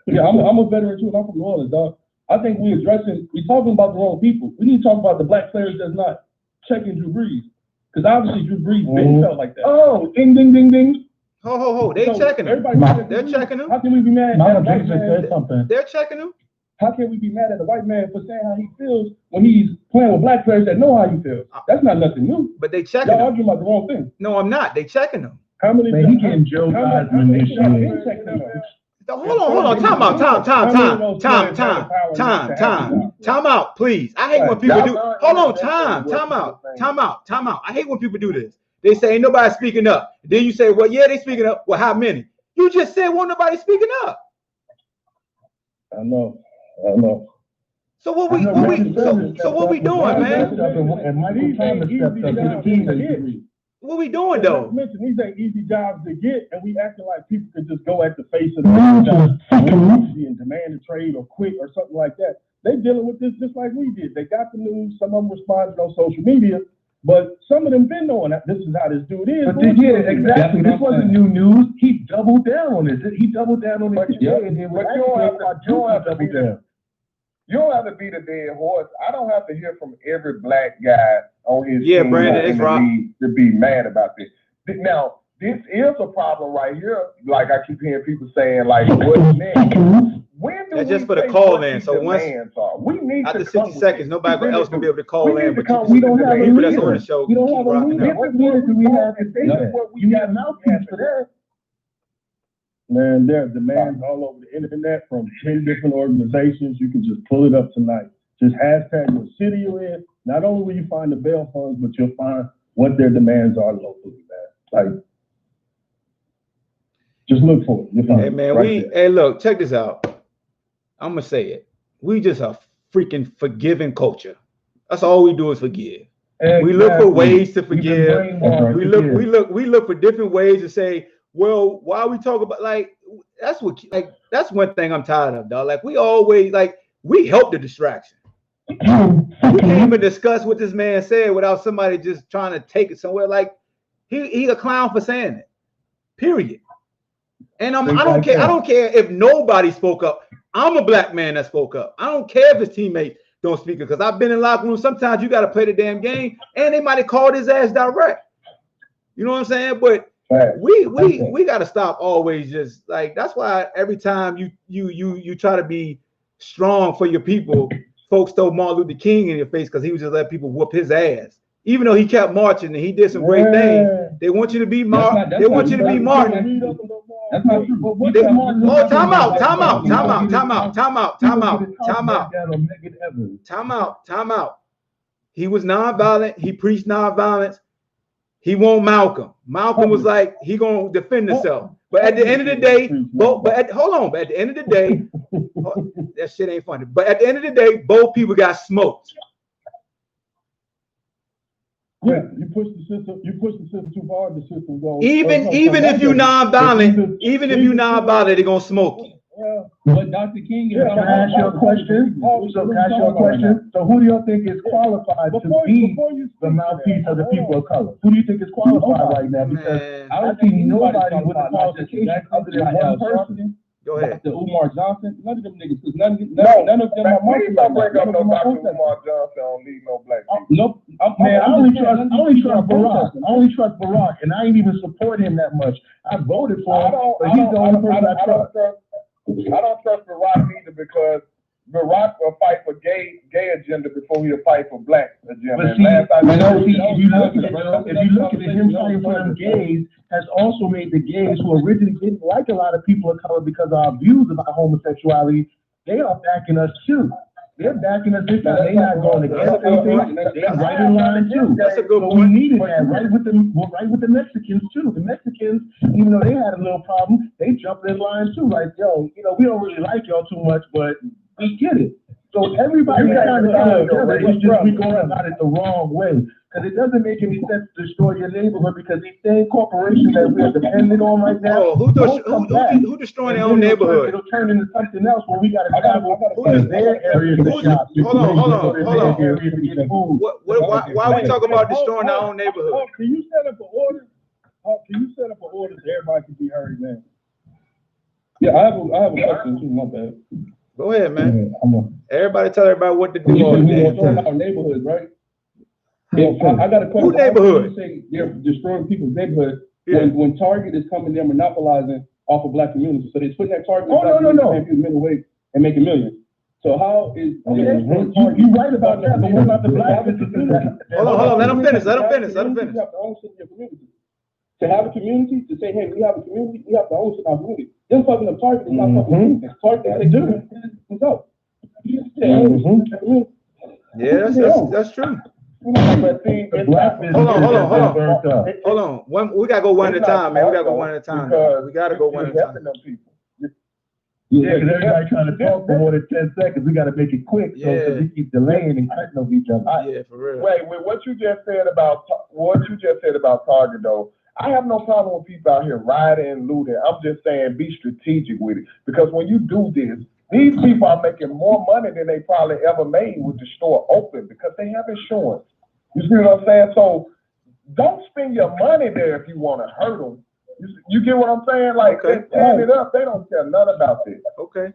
Yeah, I'm a veteran too, and I'm from New Orleans, dog. I think we're talking about the wrong people. We need to talk about the black players that's not checking Drew Brees. Because obviously Drew Brees didn't felt like that. Oh, ding, ding, ding, ding. Ho. They checking him. They're checking him. How can we be mad at a white man? They're checking him. How can we be mad at a white man for saying how he feels when he's playing with black players that know how he feels? That's not nothing new. But they checking him. Y'all arguing about the wrong thing. No, I'm not. They checking him. How many? Man, he getting Joe Osmond this year. Hold on. Time out, please. I hate when people do. Hold on, time out. I hate when people do this. They say ain't nobody speaking up. Then you say, well, yeah, they speaking up. Well, how many? You just said won't nobody speaking up. I know. So what we doing, man? And Michael Thomas stepped up to the team. What we doing though? Mention these ain't easy jobs to get, and we acting like people could just go at the face of the job and demand a trade or quit or something like that. They dealing with this just like we did. They got the news. Some of them responded on social media, but some of them been knowing that this is how this dude is. But exactly. This wasn't new news. He doubled down on this. He doubled down on it. But you don't have to be the dead horse. I don't have to hear from every black guy on his team Brandon, it's to be mad about this. Now, this is a problem right here. Like I keep hearing people saying, like, what's next? When do That's we just for the say call what in. these So once demands are? We need after to 60 seconds, nobody else gonna be able to call We need in. to But come you with can the the people that's on the show We don't keep have a rocking leader. out. What leader do we have to say This that? is what we You got need a mouthpiece for that. Man, there are demands all over the internet from 10 different organizations. You can just pull it up tonight. Just hashtag what city you're in. Not only will you find the bail funds, but you'll find what their demands are locally, man. Like, just look for it. You'll find Hey it man, right there. hey look, check this out. I'm gonna say it. We just a freaking forgiving culture. That's all we do is forgive. We look for ways to forgive. We look for different ways to say, well, why we talk about like that's one thing I'm tired of, dog. Like we always we help the distraction. We can't even discuss what this man said without somebody just trying to take it somewhere. Like he a clown for saying it. Period. And I don't care. I don't care if nobody spoke up. I'm a black man that spoke up. I don't care if his teammates don't speak up because I've been in locker rooms. Sometimes you got to play the damn game, and they might have called his ass direct. You know what I'm saying? But we got to stop always just like that's why every time you try to be strong for your people, folks throw Martin Luther King in your face because he was just letting people whoop his ass. Even though he kept marching and he did some great things, they want you to be Martin. They want you to be Martin. That's not true. Oh, time out. He was nonviolent. He preached nonviolence. He won't Malcolm. Malcolm was like, he gonna defend himself. But at the end of the day, at the end of the day, that shit ain't funny. But at the end of the day, both people got smoked. Yeah, you push the system too hard, the system goes. Even if you nonviolent, they're gonna smoke you. Yeah. But Dr. King is can I ask you a question? So who do you think is qualified to be the mouthpiece of the people of color? Who do you think is qualified right now? Because I don't see nobody with a qualification other than one person. Go ahead. Dr. Umar Johnson, none of them niggas, because none of them Please are marching don't right bring up now. no Dr. Umar Johnson. I don't need no black people. Nope. Man, I only trust Barack. I only trust Barack, and I ain't even support him that much. I voted for him, but he's the only person I trust. I don't trust Barack either because Barack will fight for gay agenda before he'll fight for black agenda. But see, if you look at it, him fighting for them gays has also made the gays who originally didn't like a lot of people of color because of our views about homosexuality, they are backing us too. They're backing us this time. They're not going against anything. They're right in line too. That's a good so point. we needed that right with the Mexicans too. The Mexicans, even though they had a little problem, they jumped in line too. Like, yo, we don't really like y'all too much, but we get it. So everybody kind of together. It's just we going about it the wrong way. Because it doesn't make any sense to destroy your neighborhood because these same corporations that we're dependent on right now. Who destroying their own neighborhood? It'll turn into something else where we got to travel to their areas to shop. Hold on. Why are we talking about destroying our own neighborhood? Can you set up an order? Can you set up an order so everybody can be heard, man? Yeah, I have a question too, my bad. Go ahead, man. Everybody tell everybody what to do. We're destroying our neighborhoods, right? Yeah, I got a question. Who neighborhood? Say they're destroying people's neighborhood when Target is coming, they're monopolizing off of black communities. So they're putting that Target paying people minimum wage and making millions. So how is you right about that? But what about the black businesses? Hold on. Let them finish. You have to own shit in your community. To have a community, to say, hey, we have a community, we have to own shit in our community. Them fucking up Target is not fucking business. Target is doing himself. Yeah, that's true. But see, hold on. We gotta go one at a time, man. We gotta go one at a time. We gotta go one at a time. Yeah, because everybody trying to talk for more than 10 seconds. We got to make it quick, so we keep delaying and cutting over each other. Yeah, for real. Wait, what you just said about Target, though, I have no problem with people out here rioting and looting. I'm just saying be strategic with it. Because when you do this, these people are making more money than they probably ever made with the store open because they have insurance. You see what I'm saying? So don't spend your money there if you want to hurt them. You get what I'm saying? Like, they stand it up. They don't care nothing about this. Okay.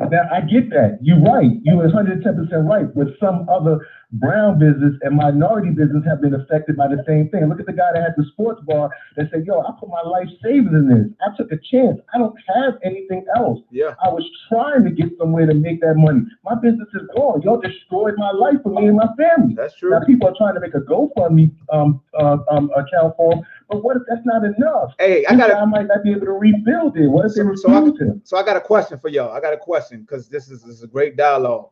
Now, I get that. You're right. You're 110% right with some other brown business and minority business have been affected by the same thing. Look at the guy that had the sports bar that said, yo, I put my life savings in this. I took a chance. I don't have anything else. Yeah. I was trying to get somewhere to make that money. My business is gone. Y'all destroyed my life for me and my family. That's true. Now people are trying to make a GoFundMe account for him, but what if that's not enough? Hey, I might not be able to rebuild it. What if they refuse him? So I got a question for y'all. I got a question because this is a great dialogue.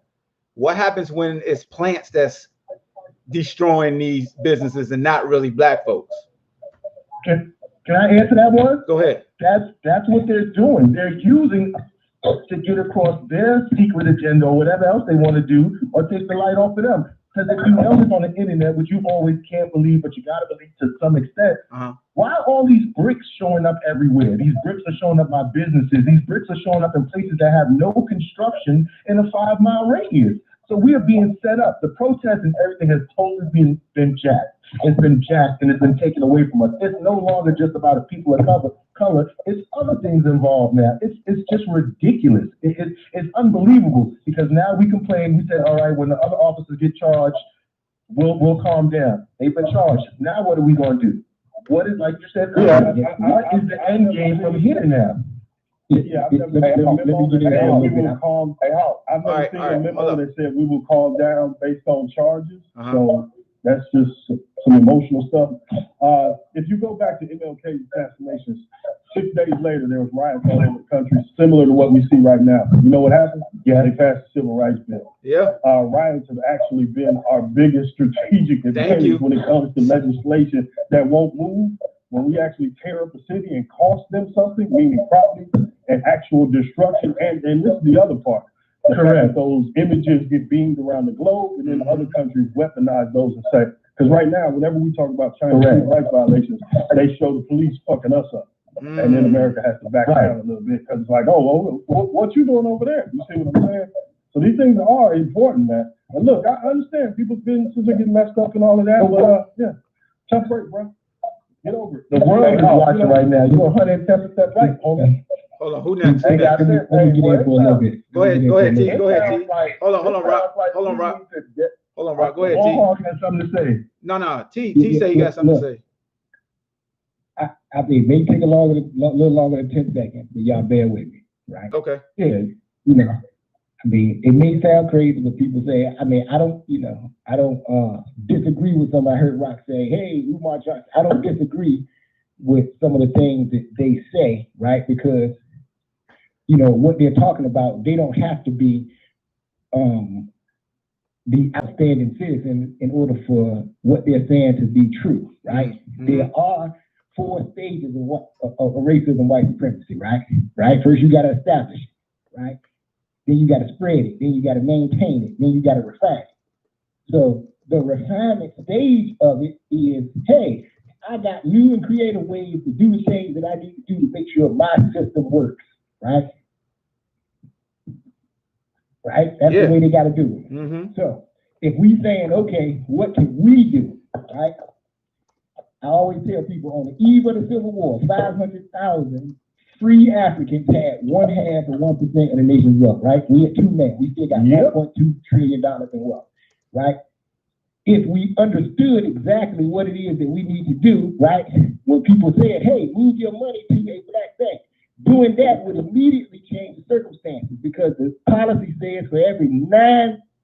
What happens when it's plants that's destroying these businesses and not really black folks? Can I answer that one? Go ahead. That's what they're doing. They're using to get across their secret agenda or whatever else they want to do, or take the light off of them. Because if you notice on the internet, which you always can't believe, but you gotta believe to some extent, why are all these bricks showing up everywhere? These bricks are showing up by businesses. These bricks are showing up in places that have no construction in a 5-mile radius. So we are being set up. The protests and everything has totally been jacked. It's been jacked and it's been taken away from us. It's no longer just about the people of color. It's other things involved now. It's just ridiculous. It's unbelievable because now we complain. We said, all right, when the other officers get charged, we'll calm down. They've been charged. Now what are we going to do? What is, like you said earlier, what is the end game from here now? Yeah, I've never seen a memo that said we will calm. I've never seen a memo that said we will calm down based on charges. So that's just some emotional stuff. If you go back to MLK assassinations, 6 days later there was riots all over the country, similar to what we see right now. You know what happened? Yeah, they passed the Civil Rights Bill. Yeah. Riots have actually been our biggest strategic advantage when it comes to legislation that won't move. When we actually tear up a city and cost them something, meaning property and actual destruction, and this is the other part. Correct. Those images get beamed around the globe, and then other countries weaponize those and say, because right now, whenever we talk about China's human rights violations, they show the police fucking us up. And then America has to back down a little bit because it's like, oh, what you doing over there? You see what I'm saying? So these things are important, man. And look, I understand people's businesses are getting messed up and all of that, but yeah, tough break, bro. Get over it. The world is watching right now. You're 110% right, homie. Hold on, who next? Let me get in for a little bit. Go ahead, T. Go ahead, T. Hold on, Rock. Hold on, Rock. Go ahead, T. BallHawk has something to say. No. T say you got something to say. I mean, it may take a little longer than 10 seconds, but y'all bear with me, right? Okay. Yeah, you know, I mean, it may sound crazy when people say, I mean, I don't disagree with somebody. I heard Rock say, hey, Umar Johnson. I don't disagree with some of the things that they say, right? Because, you know, what they're talking about, they don't have to be the outstanding citizen in order for what they're saying to be true, right? There are 4 stages of racism, white supremacy, right? First, you got to establish it, right? Then you got to spread it. Then you got to maintain it. Then you got to refine it. So the refinement stage of it is, hey, I got new and creative ways to do the things that I need to do to make sure my system works, right? That's the way they got to do it. So if we saying, okay, what can we do, right? I always tell people on the eve of the Civil War, 500,000 free Africans had 1/2 of 1% of the nation's wealth, right? We had 2 men. We still got $1.2 trillion in wealth, right? If we understood exactly what it is that we need to do, right? When people said, hey, move your money to a black bank, doing that would immediately change the circumstances because the policy says for every $10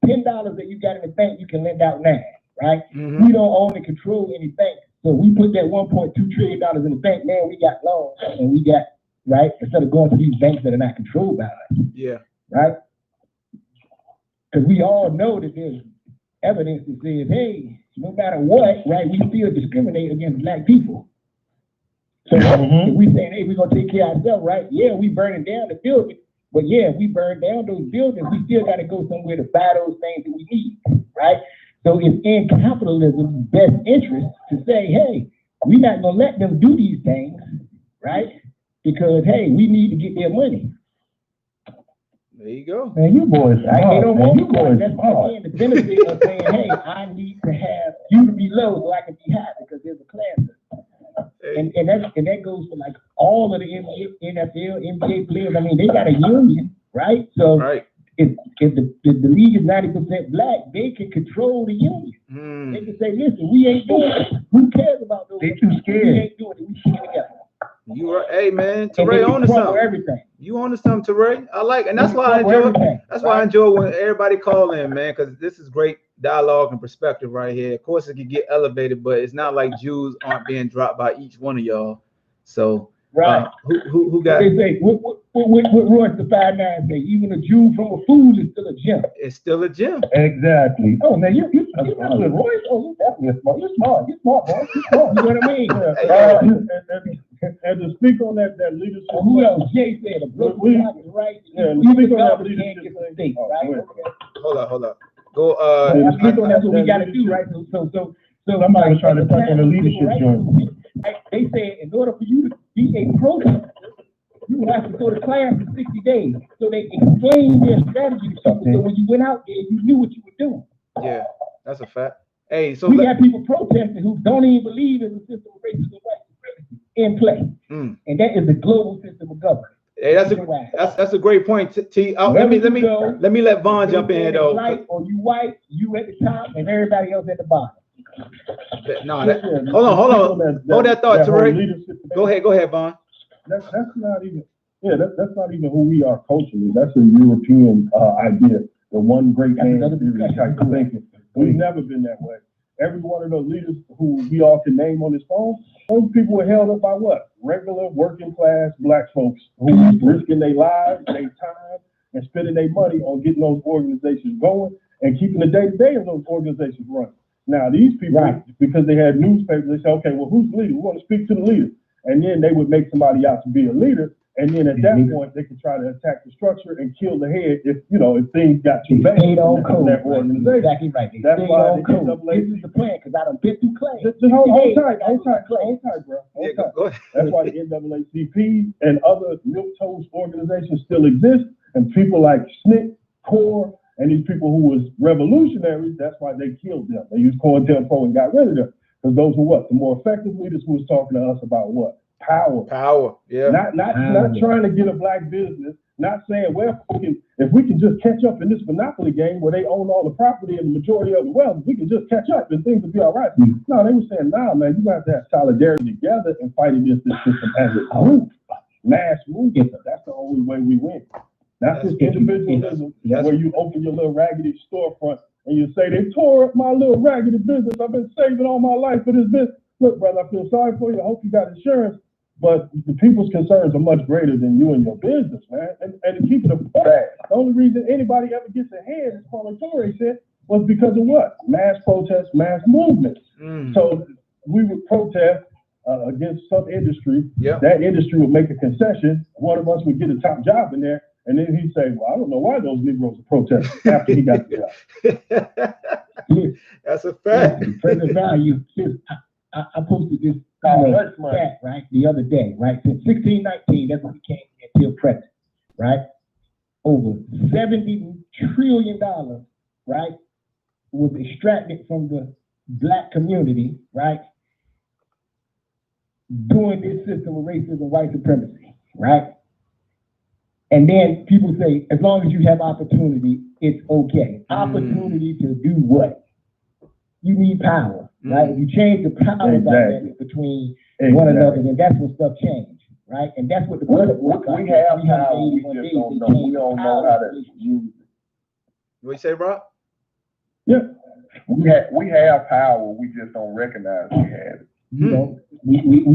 that you got in the bank, you can lend out 9, right? We don't own and control any bank. So we put that $1.2 trillion in the bank, man, we got loans and we got, right? Instead of going to these banks that are not controlled by us. Yeah. Right? Because we all know that there's evidence that says, hey, no matter what, right, we still discriminate against black people. So if we saying, hey, we're going to take care of ourselves, right? Yeah, we burning down the building. But yeah, if we burn down those buildings, we still got to go somewhere to buy those things that we need, right? So it's in capitalism's best interest to say, hey, we're not going to let them do these things, right? Because, hey, we need to get their money. There you go. Man, you boys, right? They don't want you boys. That's again the benefit of saying, hey, I need to have you to be low so I can be high because there's a class system. Hey. And that goes for like all of the NBA, NFL, NBA players. I mean, they got a union, right? So if the league is 90% black, they can control the union. They can say, listen, we ain't doing it. Who cares about those? They too scared. We ain't doing it. We stick together. You are, hey man, And they Teray on to control something. everything. You on to something, Teray? I like, and that's They why I control enjoy. everything, That's why I enjoy when everybody call in, man, because this is great dialogue and perspective right here. Of course, it can get elevated, but it's not like Jews aren't being dropped by each one of y'all. So, Right. Who got? They say what Royce the 5'9" say? Even a Jew from a fool is still a gem. It's still a gem. Exactly. Oh man, you remember Royce? Oh, you definitely smart. You're smart. You're smart, boy. You're smart. You know what I mean? And to speak on that leadership. Who else? Jay said a broken block is right. Yeah, Even speak on that God can't leadership get the thing. state, Oh, right? go ahead. Hold up. Go. That's what we got to do, right? So Somebody was trying to touch on the leadership joint. They said in order for you to be a protester, you would have to go to class for 60 days. So they explained their strategy to people. So when you went out there, you knew what you were doing. Yeah, that's a fact. Hey, so we got people protesting who don't even believe in the system of racism and white supremacy in play. And that is the global system of government. Hey, that's a great point. Let me let Vaughn jump in here though. Black or you white, you at the top and everybody else at the bottom. No, hold on. Hold that thought, Teray. Go ahead, Vaughn. That's not even. Yeah, that's not even who we are culturally. That's a European idea. The one great man theory type of thinking. We've never been that way. Every one of those leaders who we all can name on this phone, those people were held up by what? Regular working class black folks who was risking their lives, their time, and spending their money on getting those organizations going and keeping the day-to-day of those organizations running. Now, these people, because they had newspapers, they say, okay, well, who's the leader? We want to speak to the leader. And then they would make somebody out to be a leader. And then at that point, they could try to attack the structure and kill the head if things got too bad in that organization. Exactly right. That's why the this is the plan, because I done been through class. Hold tight, bro. That's why the NAACP and other milquetoast organizations still exist. And people like SNCC, CORE, and these people who was revolutionaries, that's why they killed them. They used COINTELPRO and got rid of them. Because those were what? The more effective leaders who was talking to us about what? Power, yeah. Not trying to get a black business, not saying, well, if we can just catch up in this monopoly game where they own all the property and the majority of the wealth, we can just catch up and things will be all right. No, they were saying, nah, man, you got to have solidarity together and fight against this system as a group. Mass movement. That's the only way we win. That's this individualism where you open your little raggedy storefront and you say, they tore up my little raggedy business. I've been saving all my life for this business. Look, brother, I feel sorry for you. I hope you got insurance. But the people's concerns are much greater than you and your business, man. And to keep it a fact, the only reason anybody ever gets ahead, as Paul Torre said, was because of what? Mass protests, mass movements. So we would protest against some industry. That industry would make a concession. One of us would get a top job in there. And then he'd say, well, I don't know why those Negroes are protesting after he got the job. That's a fact. Present value. I posted this stat, right, the other day, right? Since 1619, that's when we came until present, right? Over $70 trillion, right, was extracted from the black community, right, doing this system of racism, white supremacy, right? And then people say, as long as you have opportunity, it's okay. Opportunity to do what? You need power, right? If you change the power dynamic between one another, then that's when stuff changes, right? And that's what the we have power, we just don't know. We don't know how to use it. What you say, Rob? Yeah, we have power, we just don't recognize we have it. We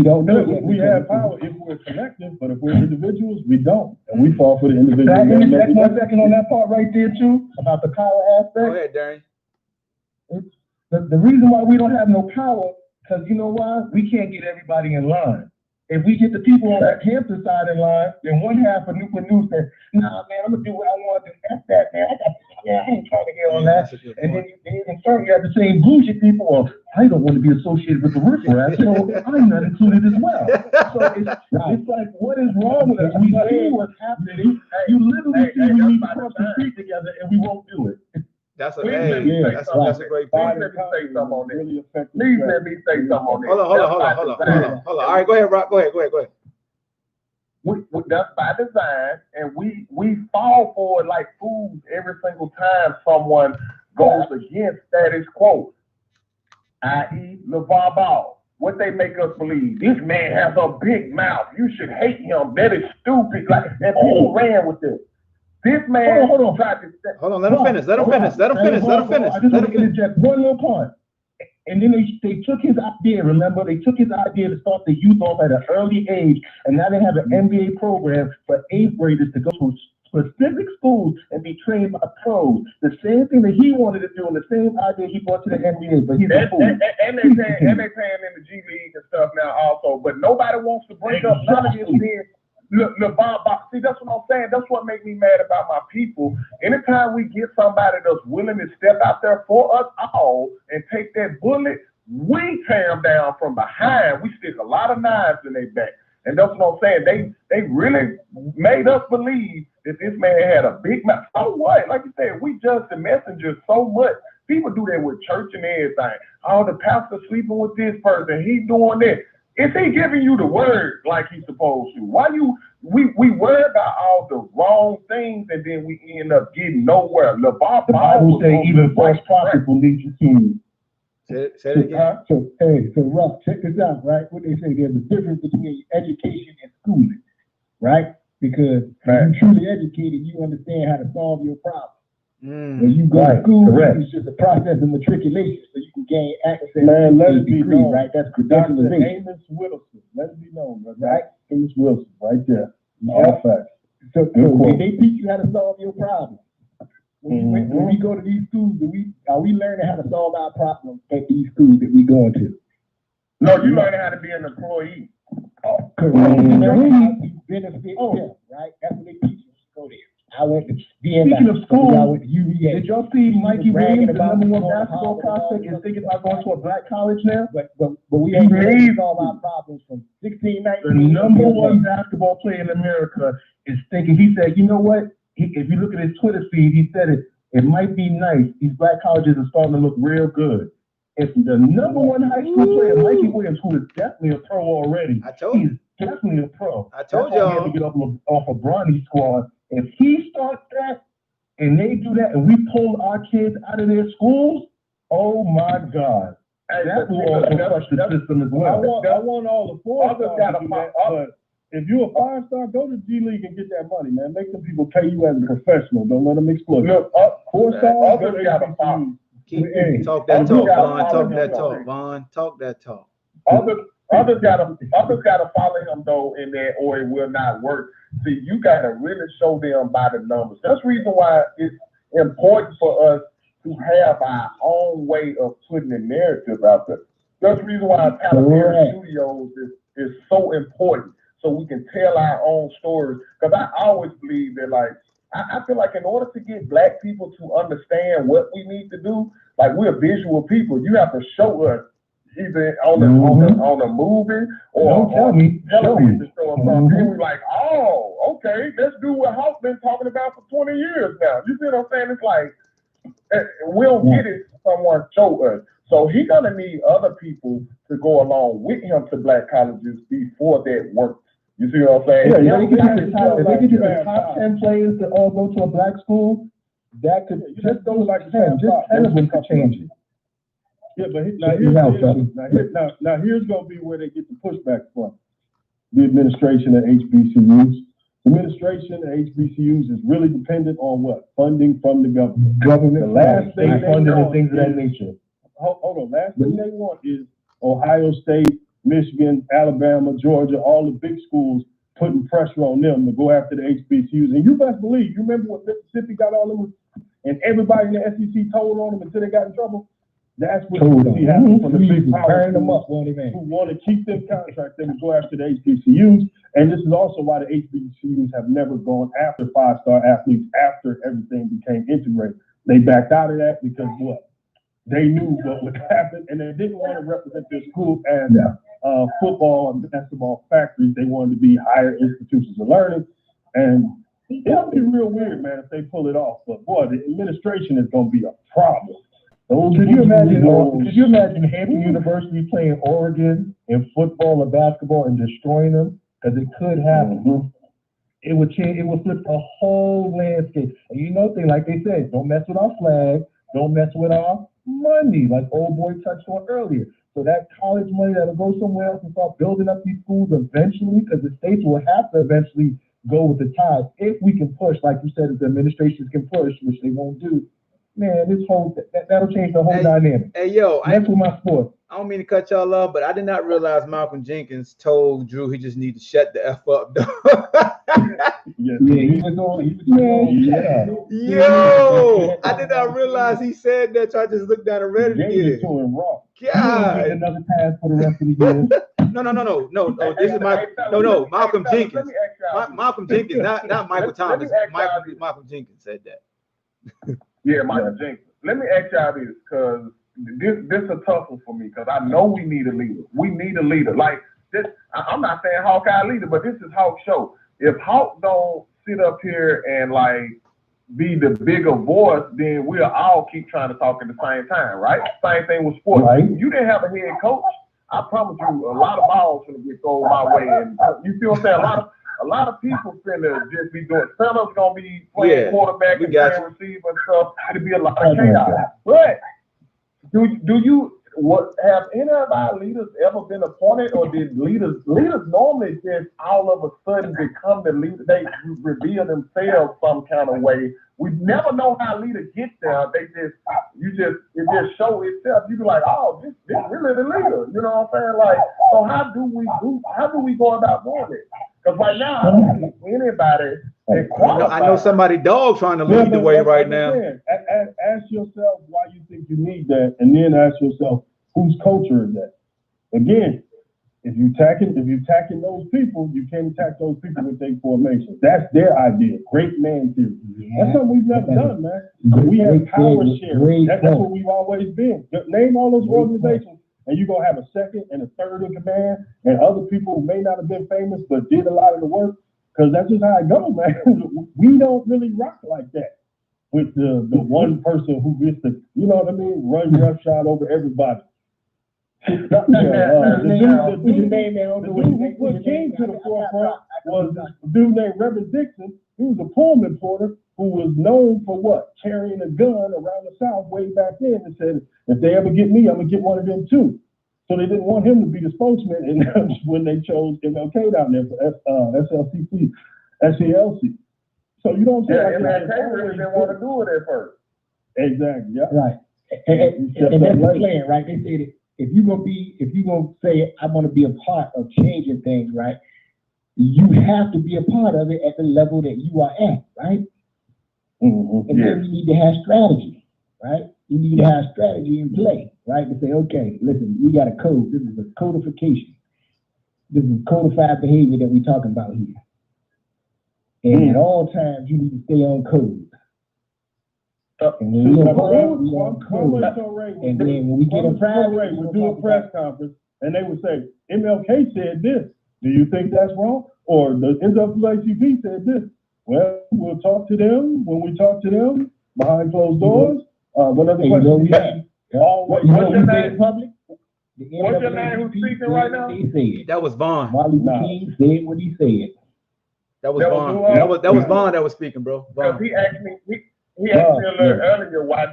don't know. We have power if we're collective, but if we're individuals, we don't. And we fall for the individual. That's 1 second on that part right there, too, about the power aspect. Go ahead, Darren. The reason why we don't have no power, because you know why? We can't get everybody in line. If we get the people on that campus side in line, then one half of Newport News says, nah, man, I'm going to do what I want to do. That's that, man. I ain't trying to get on that. And then in turn, you have the same bullshit people, well, I don't want to be associated with the riffraff, so I'm not included as well. So it's like, what is wrong with us? We see what's happening. You literally see we need to cross the street together, and we won't do it. That's a great point. Please let me say something on this. Hold on. All right, go ahead, Rob. Go ahead. that's by design, and we fall for it like fools every single time someone goes against status quo, i.e. LeVar Ball. What they make us believe, this man has a big mouth. You should hate him. That is stupid. Like, and people ran with this. This man hold on. tried to Hold on, let him finish. Let him finish. Let him finish. Let him finish. I just want to interject one little point. And then they took his idea, remember? They took his idea to start the youth off at an early age, and now they have an MBA program for 8th graders to go to specific schools and be trained by pros. The same thing that he wanted to do and the same idea he brought to the NBA, but he's a fool. And they paying in the G League and stuff now also, but nobody wants to break up none of this thing. LeVar Ball, see, that's what I'm saying. That's what makes me mad about my people. Anytime we get somebody that's willing to step out there for us all and take that bullet, we tear them down from behind. We stick a lot of knives in their back. And that's what I'm saying. They really made us believe that this man had a big mouth. So what? Like you said, we judge the messenger so much. People do that with church and everything. Oh, the pastor sleeping with this person. He doing that. Is he giving you the word like he's supposed to? Why we worry about all the wrong things and then we end up getting nowhere. The Bible say even false prophets will lead you to. Say it again. So Rob, check this out, right? What they say, there's a difference between education and schooling, right? Because when you're truly educated, you understand how to solve your problem. When you go to school, it's just a process of matriculation, so you can gain access to a degree, right? That's credentialization. Amos Wilson, let it be known, right? Amos Wilson, right there. All facts. So they teach you how to solve your problem. When we go to these schools, are we learning how to solve our problems at these schools that we go into? No, you learning how to be an employee. Oh, correct. You learn how to benefit them, right? That's what they teach us to go there. I went to BNI. Speaking of school, I went to UVA. Did y'all see Mikey Williams, the #1 basketball prospect, is thinking about going to a black college now? But we ain't ready to solve our problems from 16, 19. The #1 basketball player in America is thinking, he said, you know what? If you look at his Twitter feed, he said it might be nice. These black colleges are starting to look real good. If the #1 high school player, Mikey Williams, who is definitely a pro already, he's definitely a pro. I told y'all. He had to get off of Bronny's squad. If he starts that and they do that and we pull our kids out of their schools, oh my God. That will also crush the system as well. I want all the 4-stars to do that, but if you're a 5-star, go to G League and get that money, man. Make some people pay you as a professional. Don't let them exploit you. Look, 4-stars, others got a follow. Talk that talk, Vaughn. Talk that talk, Vaughn. Talk that talk. Others gotta follow him though in there, or it will not work. See, you gotta really show them by the numbers. That's the reason why it's important for us to have our own way of putting the narrative out there. That's the reason why Talavera Studios is so important, so we can tell our own stories. Because I always believe that, like, I feel like in order to get black people to understand what we need to do, like, we're visual people. You have to show us either on the movie or on television show or something. Then we're like, oh, okay, let's do what Hawk been talking about for 20 years now. You see what I'm saying? It's like, we'll get it, someone show us. So he's gonna need other people to go along with him to black colleges before that works. You see what I'm saying? Yeah, if they could get the top 10 players to all go to a black school, that could just those like 10 of them could change it. Yeah, but here's going to be where they get the pushback from. The administration at HBCUs. The administration at HBCUs is really dependent on what? Funding from the government. The last thing they funding and want things of that nature. Hold on. Last thing they want is Ohio State, Michigan, Alabama, Georgia, all the big schools putting pressure on them to go after the HBCUs. And you best believe, you remember when Mississippi got all them, and everybody in the SEC told on them until they got in trouble? That's what you see happening from the big power them up, who want to keep them contracts and go after the HBCUs. And this is also why the HBCUs have never gone after 5-star athletes after everything became integrated. They backed out of that because what? They knew what would happen, and they didn't want to represent their school as football and basketball factories. They wanted to be higher institutions of learning. And it'll be real weird, man, if they pull it off. But boy, the administration is going to be a problem. Could you imagine Hampton University playing Oregon in football or basketball and destroying them? Because it could happen. it would change. It would flip the whole landscape. And you know, like they said, don't mess with our flag. Don't mess with our money, like old boy touched on earlier. So that college money that'll go somewhere else and start building up these schools eventually, because the states will have to eventually go with the tide if we can push, like you said, if the administrations can push, which they won't do. Man, this whole that'll change the whole dynamic. Hey, yo, that's with my sport. I don't mean to cut y'all off, but I did not realize Malcolm Jenkins told Drew he just need to shut the F up. Yo, I did not realize he said that. So I just looked down and read it again. God. Another pass for the rest of the year. No. This is Malcolm Jenkins. Malcolm Jenkins, not Michael Thomas. Malcolm Jenkins said that. Yeah, Michael Jenkins. Let me ask y'all this, because this is a tough one for me, because I know we need a leader. We need a leader. Like this, I'm not saying Hawkeye leader, but this is Hawk show. If Hawk don't sit up here and like be the bigger voice, then we'll all keep trying to talk at the same time, right? Same thing with sports. Right. You didn't have a head coach. I promise you, a lot of balls gonna get thrown my way, and you feel what I'm saying? A lot of people finna just be doing. Fellas gonna be playing quarterback and playing receiver and stuff. It'll be a lot of chaos. But do you have any of our leaders ever been appointed, or did leaders normally just all of a sudden become the leader? They reveal themselves some kind of way. We never know how leaders get there. It just show itself. You be like, oh, this really the leader. You know what I'm saying? Like, so how do we go about doing it? Because right now, I don't think anybody. I know somebody dog trying to lead the way right now. Ask yourself why you think you need that, and then ask yourself whose culture is that. Again, if you attacking those people, you can't attack those people with their formation. That's their idea. Great man theory. Yeah. That's something we've never done, man. We have power sharing. That's what we've always been. Name all those organizations, and you're gonna have a second and a third in command, and other people who may not have been famous but did a lot of the work. Because that's just how it goes, man. We don't really rock like that with the one person who gets to, you know what I mean, run roughshod over everybody. The dude who put King to the forefront was a dude named Reverend Dixon. He was a Pullman porter who was known for what? Carrying a gun around the South way back then, and said, if they ever get me, I'm going to get one of them too. So they didn't want him to be the spokesman, and when they chose MLK down there for SLC. So you don't say MLK really didn't want to do it at first. Exactly. Yeah. Right. And that's the plan, right? They said if you're gonna say I'm gonna be a part of changing things, right? You have to be a part of it at the level that you are at, right? Mm-hmm. And then you need to have strategy, right? You need to have strategy in play, right? To say, okay, listen, we got a code. This is a codification. This is codified behavior that we're talking about here. And at all times, you need to stay on code. And when we on code. And then when we get in private, we'll do a press conference, and they would say, MLK said this. Do you think that's wrong? Or the NAACP said this. Well, we'll talk to them when we talk to them behind closed doors. What other questions? What's your name? Public? What's your name? Who's speaking right now? That was Vaughn. Marley King said what he said. That was Vaughn. That was Vaughn that was speaking, bro. Because he asked me a little earlier, why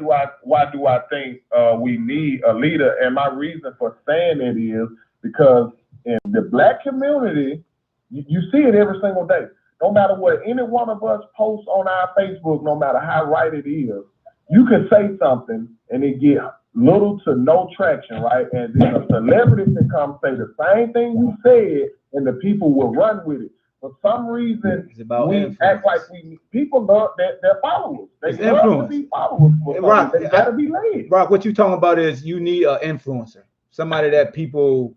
do I think we need a leader? And my reason for saying it is because in the Black community, you see it every single day. No matter what any one of us posts on our Facebook, no matter how right it is, you can say something and it get little to no traction, right? And then a celebrity can come say the same thing you said, and the people will run with it. For some reason, we act like people love their followers. They love to be followers. Rock, they gotta be led. Rock, what you talking about is you need an influencer, somebody that people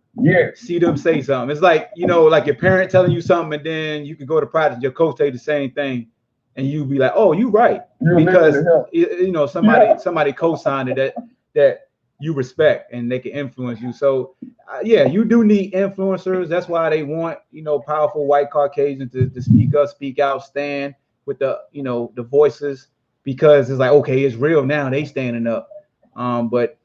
see them say something. It's like, you know, like your parent telling you something, and then you can go to practice, your coach tell you the same thing, and you be like, oh, you right, because you know somebody co-signed it that you respect and they can influence you. So you do need influencers. That's why they want, you know, powerful white Caucasians to speak up, speak out, stand with the, you know, the voices, because it's like, okay, it's real now, they standing up. But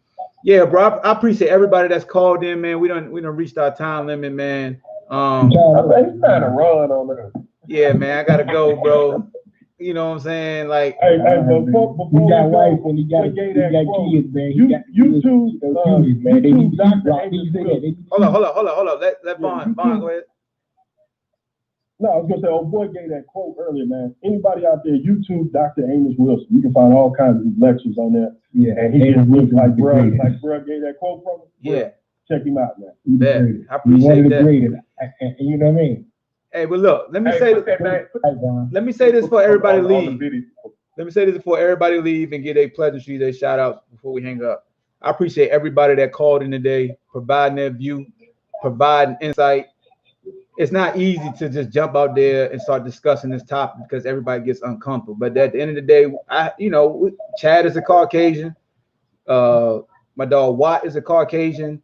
yeah, bro, I appreciate everybody that's called in, man. We done reached our time limit, man. He's trying to run on this. Yeah, man, I gotta go, bro. You know what I'm saying? Like, hey, before He got we wife go, and he got kids, man. He got YouTube, man. They YouTube, Dr. hold on. Let Bond go ahead. No, I was gonna say, old boy gave that quote earlier, man. Anybody out there, YouTube Dr. Amos Wilson. You can find all kinds of lectures on there. Yeah, and he just looks like bro gave that quote from him. Yeah, check him out, man. I appreciate that. And you know what I mean? Hey, but look, let me say this for everybody leave. Let me say this before everybody leave and get a pleasantry, they shout out before we hang up. I appreciate everybody that called in today, providing their view, providing insight. It's not easy to just jump out there and start discussing this topic because everybody gets uncomfortable. But at the end of the day, Chad is a Caucasian. My dog Watt is a Caucasian.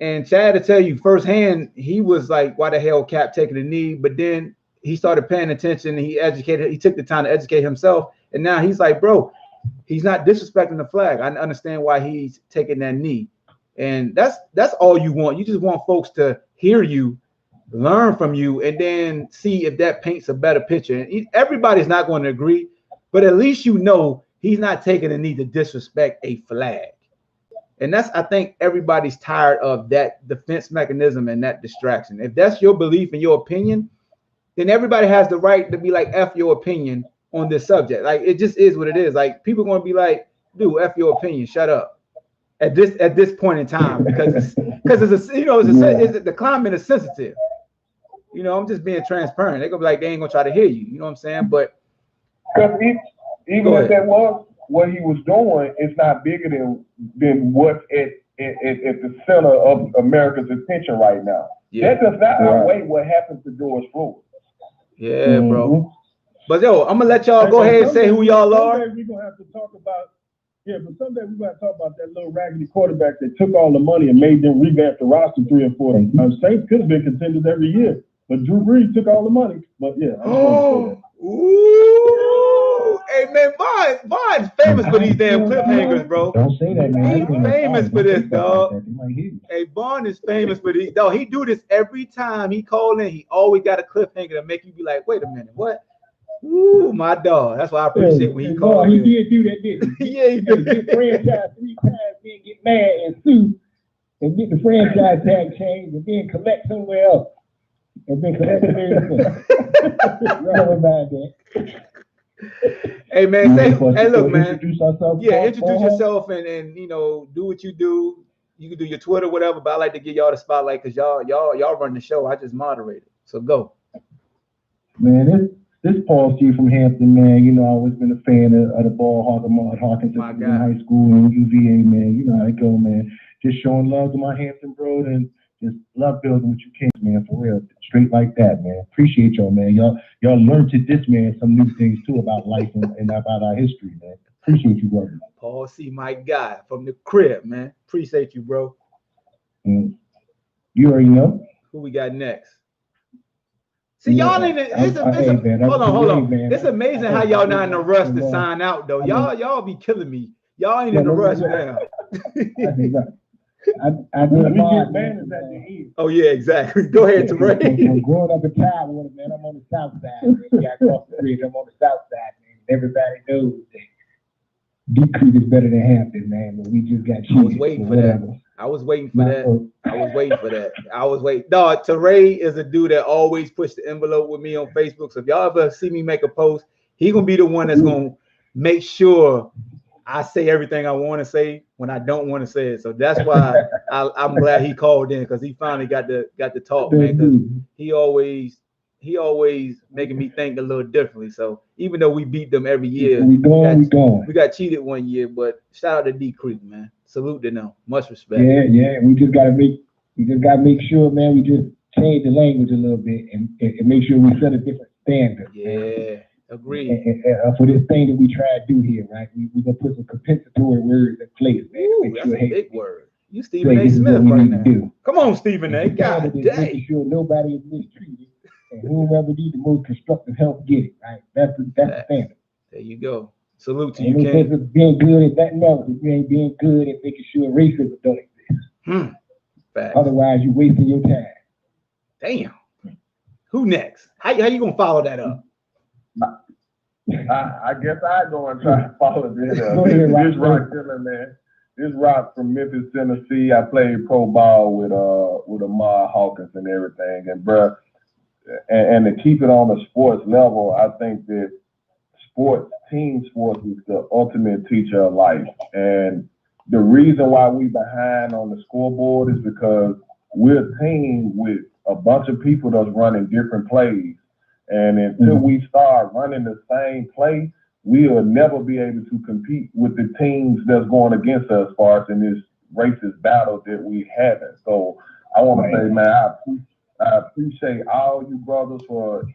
And Chad to tell you firsthand, he was like, why the hell Cap taking a knee? But then he started paying attention and he took the time to educate himself. And now he's like, bro, he's not disrespecting the flag. I understand why he's taking that knee. And that's all you want. You just want folks to hear you, learn from you, and then see if that paints a better picture. And everybody's not going to agree, but at least you know he's not taking a knee to disrespect a flag. And I think everybody's tired of that defense mechanism and that distraction. If that's your belief and your opinion, then everybody has the right to be like, F your opinion on this subject. Like, it just is what it is. Like, people are going to be like, dude, F your opinion, shut up. At this point in time, because the climate is sensitive. You know, I'm just being transparent. They're gonna be like, they ain't gonna try to hear you. You know what I'm saying? But even if that was what he was doing, it's not bigger than what's at the center of America's attention right now. Yeah. That does not outweigh what happened to George Floyd. Yeah, bro. But yo, I'm gonna let y'all go ahead and say who y'all are. We're gonna have to talk about. Yeah, but someday we're going to talk about that little raggedy quarterback that took all the money and made them revamp the roster 3 or 4. Saints could have been contenders every year, but Drew Brees took all the money. But yeah, hey man, Bond's famous for these damn cliffhangers, bro. Don't say that, man. He's famous for this, dog. Hey, Bond is famous for these. Dog, he do this every time he call in. He always got a cliffhanger to make you be like, wait a minute, what? Ooh, my dog. That's why I appreciate when he called. He did do that, didn't he? Yeah, he did. Get franchise 3 times, then get mad and sue, and get the franchise tag changed, and then collect somewhere else, and then collect everything. Never mind that. Hey man, hey look, man. Introduce ourselves. Yeah, introduce yourself and do what you do. You can do your Twitter, whatever. But I like to give y'all the spotlight because y'all run the show. I just moderate it. So go. Man, This Paul C from Hampton, man. You know, I've always been a fan of the BallHawk and BallHawk in high school and UVA, man. You know how it go, man. Just showing love to my Hampton bro and just love building with you kids, man, for real. Straight like that, man. Appreciate y'all, man. Y'all learned to this, man, some new things too about life and about our history, man. Appreciate you, brother. Paul C, my guy from the crib, man. Appreciate you, bro. You already know. Who we got next? See, y'all ain't. Hold on. It's amazing how y'all not in a rush to sign out, though. Y'all be killing me. Y'all ain't in a rush now. I do get banners at the end. Oh yeah, exactly. Go ahead, Teray. I'm growing up in Tidewater, man. I'm on the south side, man. Yeah, across the bridge. I'm on the south side, man. Everybody knows that Deep Creek is better than Hampton, man. But we just got cheated. I was waiting for that. I was waiting for that. Dog, Teray is a dude that always push the envelope with me on Facebook. So if y'all ever see me make a post, he gonna be the one that's gonna make sure I say everything I want to say when I don't want to say it. So that's why I'm glad he called in because he finally got to talk, man. Because he always making me think a little differently. So even though we beat them every year, we got cheated one year. But shout out to D Creek, man. Salute to them. Much respect. Yeah. We just gotta make sure, man. We just change the language a little bit and make sure we set a different standard. Yeah. Agreed. And for this thing that we try to do here, right? We're gonna put some compensatory words in place, man. Ooh, that's a big word. You Stephen A. Smith right now. Come on, Stephen A. God dang. Making sure nobody is mistreated and whoever needs the most constructive help get it, right? That's the standard. There you go. Salute to you, King. Ain't no sense of being good at nothing else if you ain't being good at making sure racism don't exist. Facts. Otherwise, you're wasting your time. Damn. Who next? How you gonna follow that up? I guess I go and try to follow this. This Rock from Memphis, Tennessee. I played pro ball with Ahmad Hawkins and everything. And bruh, and to keep it on the sports level, I think that team sports is the ultimate teacher of life. And the reason why we behind on the scoreboard is because we're a team with a bunch of people that's running different plays. And until we start running the same play, we'll never be able to compete with the teams that's going against us as far as in this racist battle that we having. So I want to say, man, I appreciate all you brothers for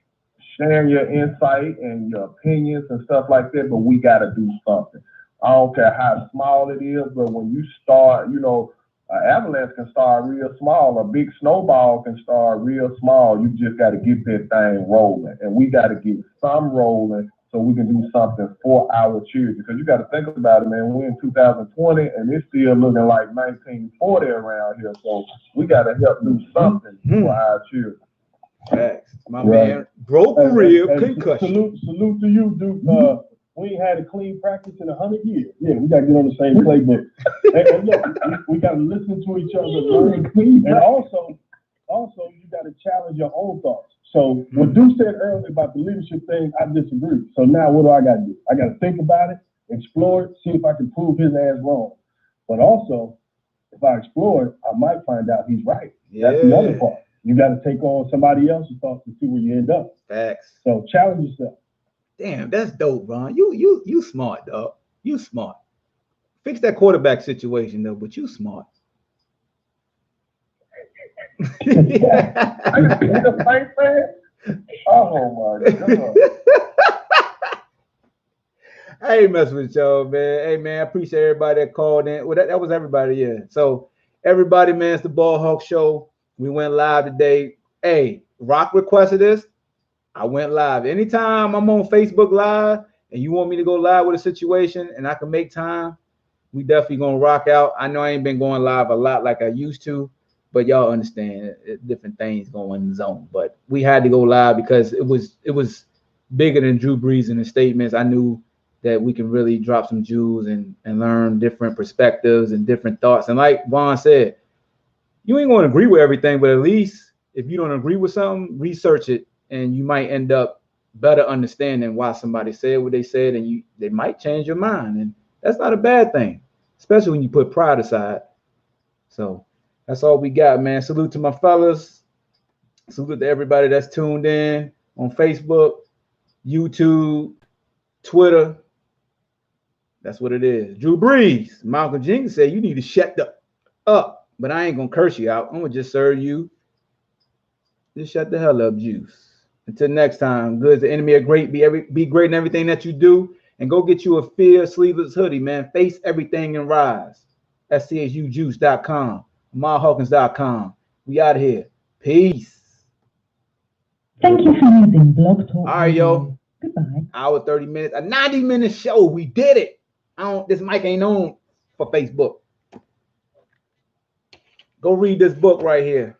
sharing your insight and your opinions and stuff like that, but we got to do something. I don't care how small it is, but when you start, you know, an avalanche can start real small. A big snowball can start real small. You just got to get that thing rolling. And we got to get some rolling so we can do something for our children. Because you got to think about it, man. We're in 2020, and it's still looking like 1940 around here. So we got to help do something for our children. Facts. My man, broken rib, concussion. Salute to you, Duke. We ain't had a clean practice in 100 years. Yeah, we got to get on the same playbook. and look, we got to listen to each other, learn, and also you got to challenge your own thoughts. So what Duke said earlier about the leadership thing, I disagree. So now what do I got to do? I got to think about it, explore it, see if I can prove his ass wrong. But also, if I explore it, I might find out he's right. Yeah. That's the other part. You got to take on somebody else's thoughts to see where you end up. Facts. So challenge yourself. Damn, that's dope, Ron. You smart, dog. You smart. Fix that quarterback situation though, but you smart. Oh my God. I ain't messing with y'all, man. Hey man, I appreciate everybody that called in. Well, that was everybody, yeah. So everybody, man, it's the BallHawk Show. We went live today. Hey, Rock requested this. I went live. Anytime I'm on Facebook Live and you want me to go live with a situation and I can make time, we definitely gonna rock out. I know I ain't been going live a lot like I used to, but y'all understand different things going in the zone. But we had to go live because it was bigger than Drew Brees and his statements. I knew that we can really drop some jewels and learn different perspectives and different thoughts. And like Vaughn said, you ain't gonna agree with everything, but at least if you don't agree with something, research it. And you might end up better understanding why somebody said what they said, and they might change your mind. And that's not a bad thing, especially when you put pride aside. So that's all we got, man. Salute to my fellas. Salute to everybody that's tuned in on Facebook, YouTube, Twitter. That's what it is. Drew Brees, Malcolm Jenkins said you need to shut up, but I ain't gonna curse you out. I'm gonna just serve you. Just shut the hell up, juice. Until next time, good as the enemy of great. Be great in everything that you do. And go get you a Fear sleeveless hoodie, man. Face everything and rise. SCSUjuice.com. Mahawkins.com. We out of here. Peace. Thank you for using BlogTalk. All right, yo. Goodbye. Hour 30 minutes. A 90-minute show. We did it. This mic ain't on for Facebook. Go read this book right here.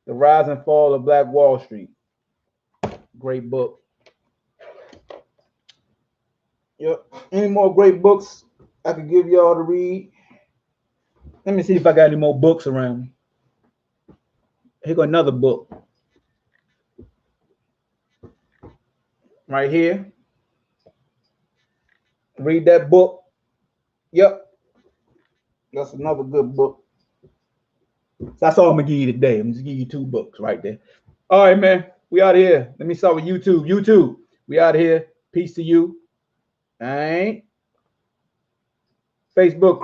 The Rise and Fall of Black Wall Street. Great book. Yep. Any more great books I could give y'all to read? Let me see if I got any more books around me. Here go another book. Right here. Read that book. Yep. That's another good book. That's all I'm gonna give you today. I'm just gonna give you 2 books right there. All right, man. We out of here. Let me start with YouTube. YouTube, we out of here. Peace to you. All right. Facebook crew.